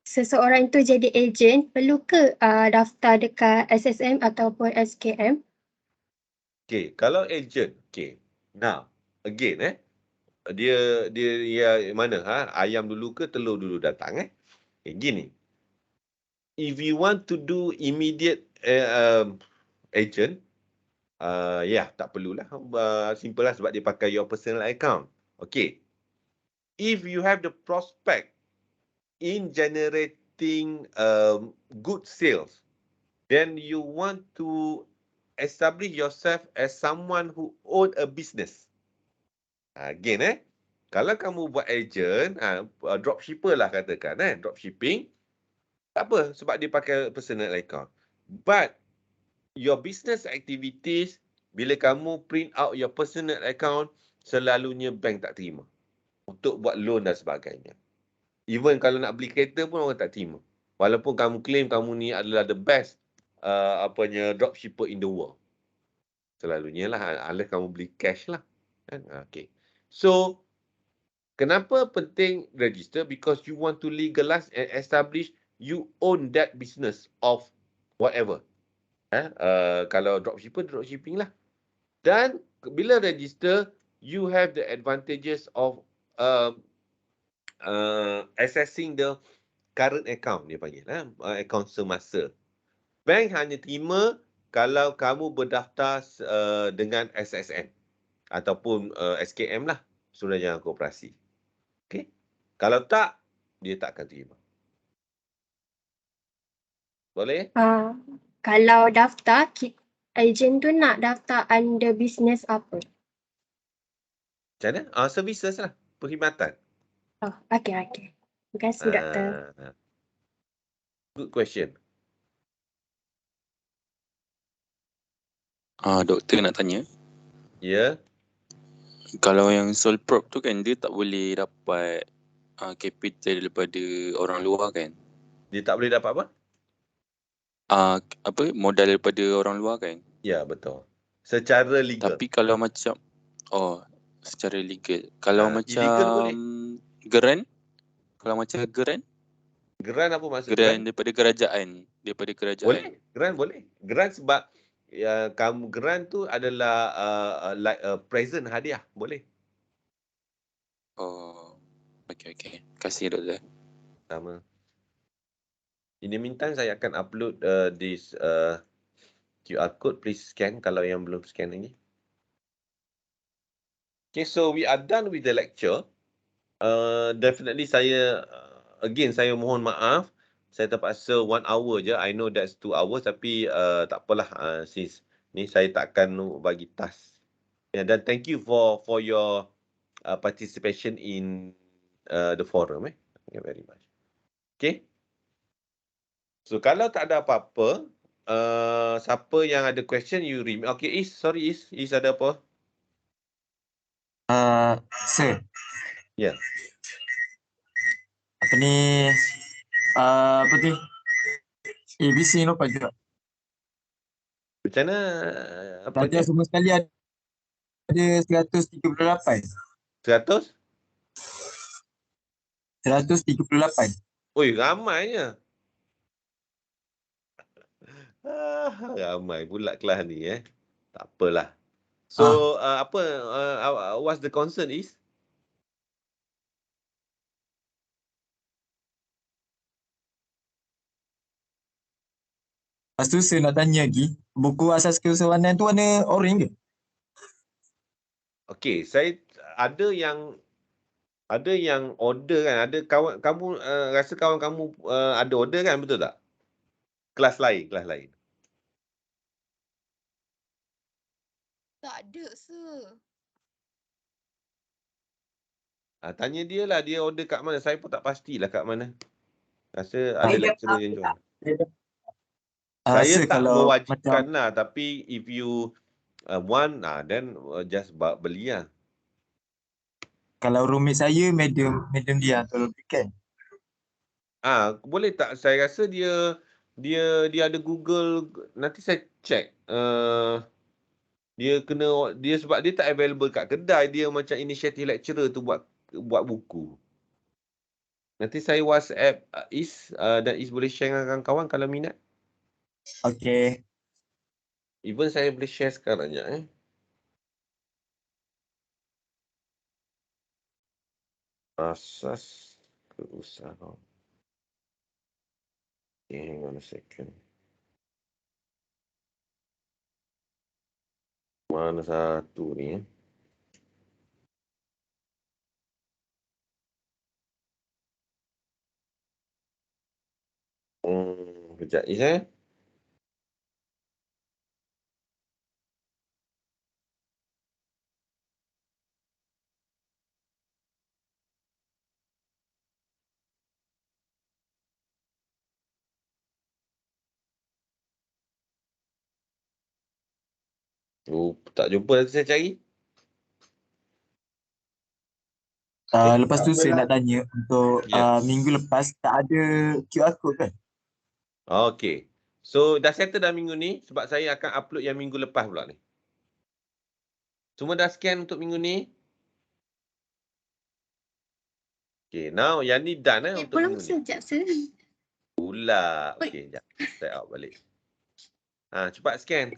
seseorang itu jadi ejen, perlu ke daftar dekat SSM ataupun SKM? Okay, kalau agent, okay. Now, again, dia mana? Ayam dulu ke telur dulu datang? Gini. If you want to do immediate agent, tak perlulah. Simple lah sebab dia pakai your personal account. Okay. If you have the prospect in generating good sales, then you want to establish yourself as someone who own a business. Again, kalau kamu buat agent, dropshipper lah katakan, dropshipping, tak apa sebab dia pakai personal account. But your business activities, bila kamu print out your personal account, selalunya bank tak terima untuk buat loan dan sebagainya. Even kalau nak beli kereta pun orang tak terima. Walaupun kamu claim kamu ni adalah the best dropshipper in the world. Selalunya lah, unless kamu beli cash lah. Okay. So, kenapa penting register? Because you want to legalize and establish you own that business of whatever. Kalau dropshipping lah. Dan bila register, you have the advantages of accessing the current account, dia panggil, account semasa. Bank hanya terima kalau kamu berdaftar dengan SSM ataupun SKM lah, Surat Jaminan Koperasi. Okay? Kalau tak, dia tak akan terima. Boleh? Kalau daftar, ejen tu nak daftar under business apa? Macam mana? Services lah. Perkhidmatan. Oh, okay. Terima kasih, doktor. Good question. Doktor nak tanya. Ya. Kalau yang sole prop tu kan, dia tak boleh dapat capital daripada orang luar kan? Dia tak boleh dapat apa? Modal daripada orang luar kan? Ya, betul. Secara legal. Tapi kalau macam secara legal. Kalau macam illegal boleh. geran? Kalau macam geran? Geran apa maksud Geran daripada kerajaan. Boleh. Geran boleh. Geran sebab kamu geran tu adalah like a present, hadiah. Boleh. Oh, okay. Kasih doktor. Sama. In the meantime, saya akan upload this QR code. Please scan kalau yang belum scan lagi. Okay, so we are done with the lecture. Definitely saya, saya mohon maaf. Saya terpaksa 1 hour je. I know that's 2 hours tapi tak apalah since ni saya takkan bagi task. Dan thank you for your participation in the forum. Thank you very much. Okay. So kalau tak ada apa-apa, siapa yang ada question you remember. Okay, Is ada apa? Sir. Ya. Yeah. Apa ni? ABC nampak juga. Macam mana apa Pelajar dia? semua sekali ada 138. 100? 138. Oi, ramainya. Ramai pula kelas ni Tak apalah. So, what's the concern is? Lepas tu saya nak tanya lagi, buku asas keusahawanan tu warna orange ke? Okey, saya ada yang order kan. Ada kawan kamu rasa kawan kamu ada order kan, betul tak? Kelas lain. Tak ada, sir. Tanya dia lah, dia order kat mana. Saya pun tak pastilah kat mana. Rasa ada lecturer yang jual. Saya Rasa tak kalau macam mewajibkan lah, tapi if you want, then just beli lah. kalau roommate saya medium dia kalau kan. Boleh tak? Saya rasa dia ada Google. Nanti saya check. Dia sebab dia tak available kat kedai. Dia macam initiative lecturer tu buat buku. Nanti saya WhatsApp dan Is boleh share dengan kawan-kawan kalau minat. Okey. Even saya boleh share sekarang je. Asas keusahawanan. Okay, hang on a second. Mana satu ni? Kejap Is tak jumpa, nanti saya cari. Lepas tu saya nak tanya untuk Ya. minggu lepas tak ada QR code kan? Okay. So, dah settle dah minggu ni sebab saya akan upload yang minggu lepas pula ni. Semua dah scan untuk minggu ni? Okay, now yang ni done untuk Belum minggu ni. sekejap, sir. Pula. Okay, sekejap. Set out balik. Cepat scan.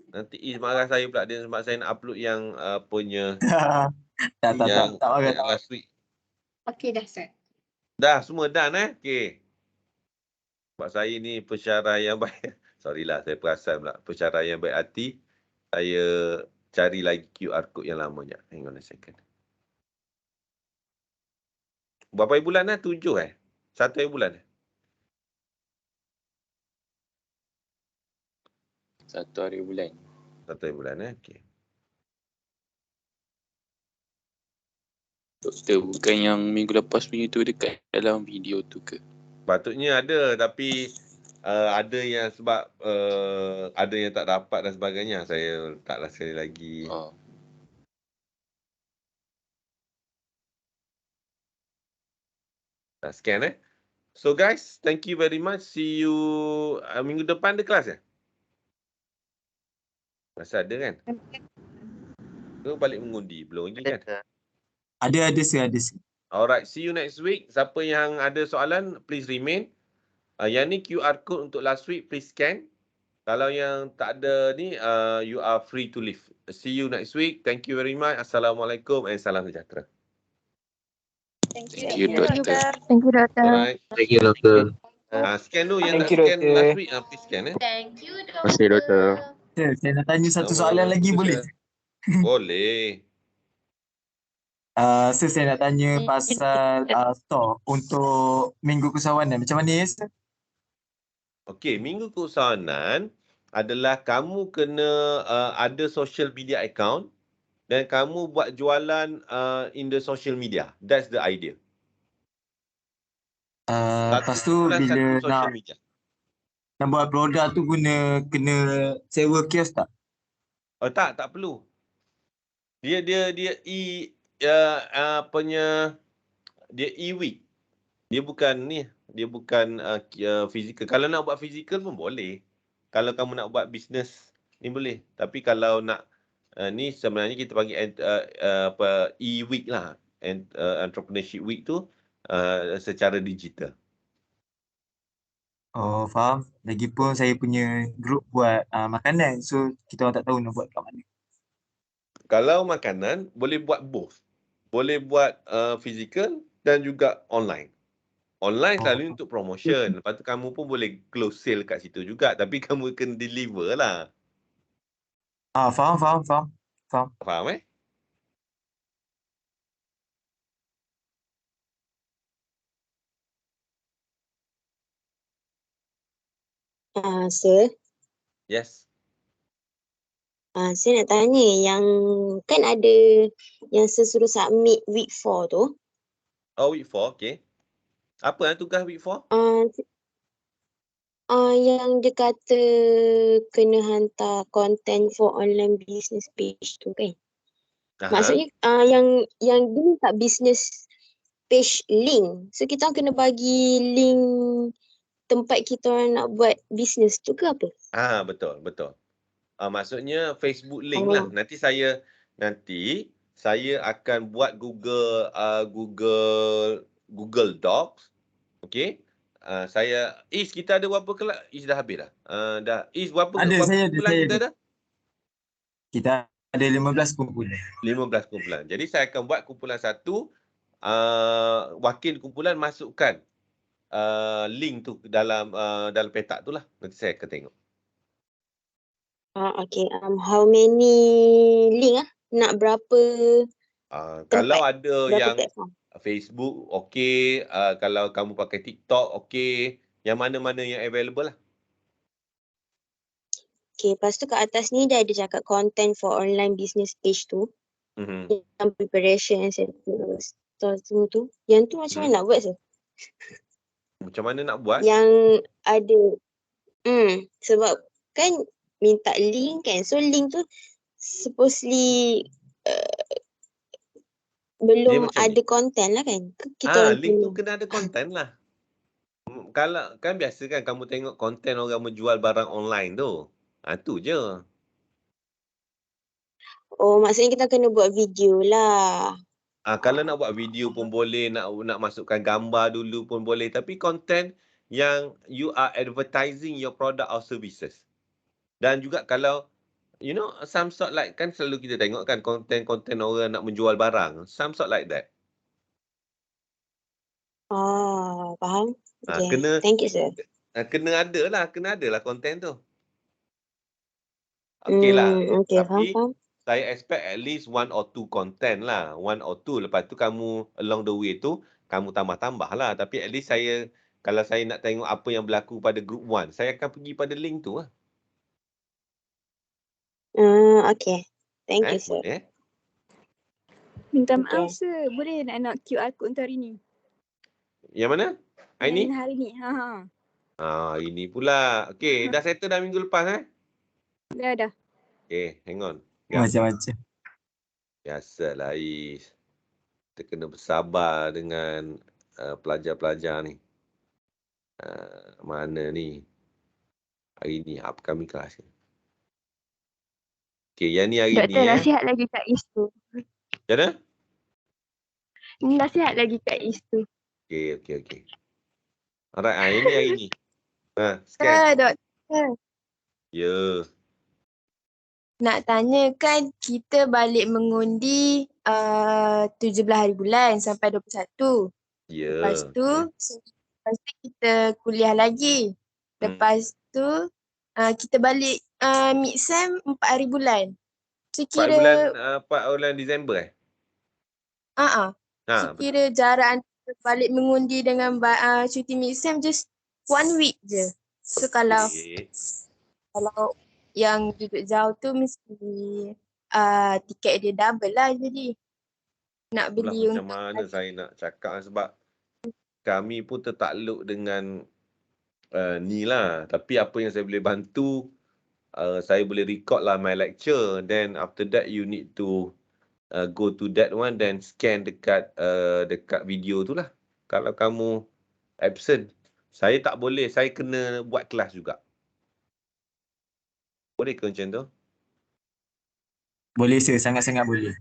Nanti Is marah saya pula dia sebab saya nak upload yang punya tak yang marah. last week. Okey, dah, sir. Dah semua done Okay. Sebab saya ni pensyarah yang baik. Sorry lah, saya perasan pula. Pensyarah yang baik hati. Saya cari lagi QR code yang lama je. Hang on a second. Berapa bulan 7 1 bulan 1 hari bulan. 1 bulan Okay. Doktor, bukan yang minggu lepas punya tu dekat dalam video tu ke? Patutnya ada tapi ada yang sebab ada yang tak dapat dan sebagainya. Saya letaklah sekali lagi. Dah scan So guys, thank you very much. See you minggu depan ada kelas Masa ada kan? Ke balik mengundi? Belum lagi kan? Ada sir. Alright, see you next week. Siapa yang ada soalan, please remain. Yang ni QR code untuk last week, please scan. Kalau yang tak ada ni, you are free to leave. See you next week. Thank you very much. Assalamualaikum and salam sejahtera. Thank Thank you, Doktor. Thank you, Doktor. Alright. Thank you, Doktor. Scan tu yang Thank tak you, scan Doktor. last week, please scan Thank you, Terima kasih, Doktor. Sir, saya nak tanya satu soalan lagi boleh? Boleh. Sir, saya nak tanya pasal store untuk minggu keusahawanan. Macam mana sir? Okey, minggu keusahawanan adalah kamu kena ada social media account dan kamu buat jualan in the social media. That's the idea. Lepas tu bila social media. nak buat produk tu kena sewa kios tak? Tak perlu. Dia dia e-week. Dia bukan ni, dia bukan fizikal. Kalau nak buat fizikal pun boleh. Kalau kamu nak buat bisnes ni boleh. Tapi kalau nak ni sebenarnya kita panggil apa e-week lah. Entrepreneurship week tu secara digital. Oh, faham. Lagipun saya punya grup buat makanan. So, kita orang tak tahu nak buat kat mana. Kalau makanan boleh buat both. Boleh buat physical dan juga online. Online selalu untuk promotion. Lepas tu kamu pun boleh close sale kat situ juga. Tapi kamu kena deliver lah. Faham. Faham Sir, Yes. saya nak tanya yang kan ada yang suruh submit week 4 tu. Oh, week 4, okay. Apa yang tugas week 4? Yang dia kata kena hantar content for online business page tu kan. Maksudnya yang dia tak business page link. So kita kena bagi link tempat kita orang nak buat business tu ke apa? Betul. Maksudnya Facebook link lah. Nanti saya akan buat Google Docs. Okay. Kita ada berapa kelas? Dah habis dah. Berapa Saya kumpulan kita ada? Kita ada 15 kumpulan. 15 kumpulan. Jadi saya akan buat kumpulan satu. Wakil kumpulan masukkan link tu dalam petak tu lah. Nanti saya akan tengok. Okay. How many link Nak berapa kalau ada berapa yang platform? Facebook, okey. Kalau kamu pakai TikTok, okey. Yang mana-mana yang available lah. Okay, lepas tu kat atas ni dia ada cakap content for online business page tu. Yang preparation and semua tu. Yang tu macam mana nak buat sih? Macam mana nak buat? Yang ada sebab kan minta link kan. So link tu supposedly belum ada content lah kan. Link tu kena ada content lah. Kalau kan biasa kan kamu tengok konten orang menjual barang online tu. Tu je. Oh, maksudnya kita kena buat video lah. Kalau nak buat video pun boleh, nak masukkan gambar dulu pun boleh. Tapi konten yang you are advertising your product or services. Dan juga kalau, some sort like, kan selalu kita tengok kan konten-konten orang nak menjual barang. Some sort like that. Faham. Okay. Thank you, sir. Kena ada lah konten tu. Okay lah. Okay, Tapi, faham. saya expect at least 1 or 2 content lah. 1 or 2. Lepas tu kamu along the way tu, kamu tambah-tambah lah. Tapi at least kalau saya nak tengok apa yang berlaku pada group 1, saya akan pergi pada link tu lah. Okay. Thank you, sir. Boleh. Minta maaf, sir. Boleh nak QR code untuk hari ni? Yang mana? Hari ni? Hari ni. Ini pula. Okay, dah settle dah minggu lepas Dah. Okay, hang on. Macam-macam. Biasalah Is. Kita kena bersabar dengan pelajar-pelajar ni. Mana ni? Hari ni upcoming class. Okay, yang ni hari Doktor, ni nasihat lagi kat Is tu. Macam mana? Nasihat lagi kat Is tu. Okay. Alright, ini hari ni. Scan. Doktor. Ya. Nak tanya kan kita balik mengundi 17 hari bulan sampai 21. Ya. Lepas tu kita kuliah lagi. Lepas tu kita balik mid-sem 4 hari bulan. So kira 4 bulan Disember so kira jarak antara balik mengundi dengan cuti mid-sem just 1 week je. So kalau yang duduk jauh tu mesti tiket dia double lah jadi. Nak beli macam mana saya nak cakap sebab kami pun tertakluk dengan ni lah. Tapi apa yang saya boleh bantu, saya boleh record lah my lecture. Then after that you need to go to that one then scan dekat video tu lah. Kalau kamu absent. Saya tak boleh, saya kena buat kelas juga. Boleh ke macam tu? Boleh sir, sangat-sangat boleh.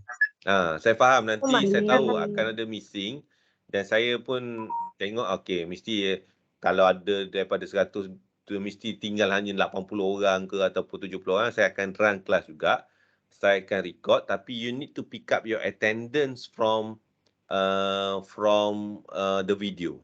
Saya faham nanti, saya tahu mana? akan ada missing dan saya pun tengok okey mesti kalau ada daripada 100 tu mesti tinggal hanya 80 orang ke ataupun 70 orang, saya akan run kelas juga. Saya akan record tapi you need to pick up your attendance from the video.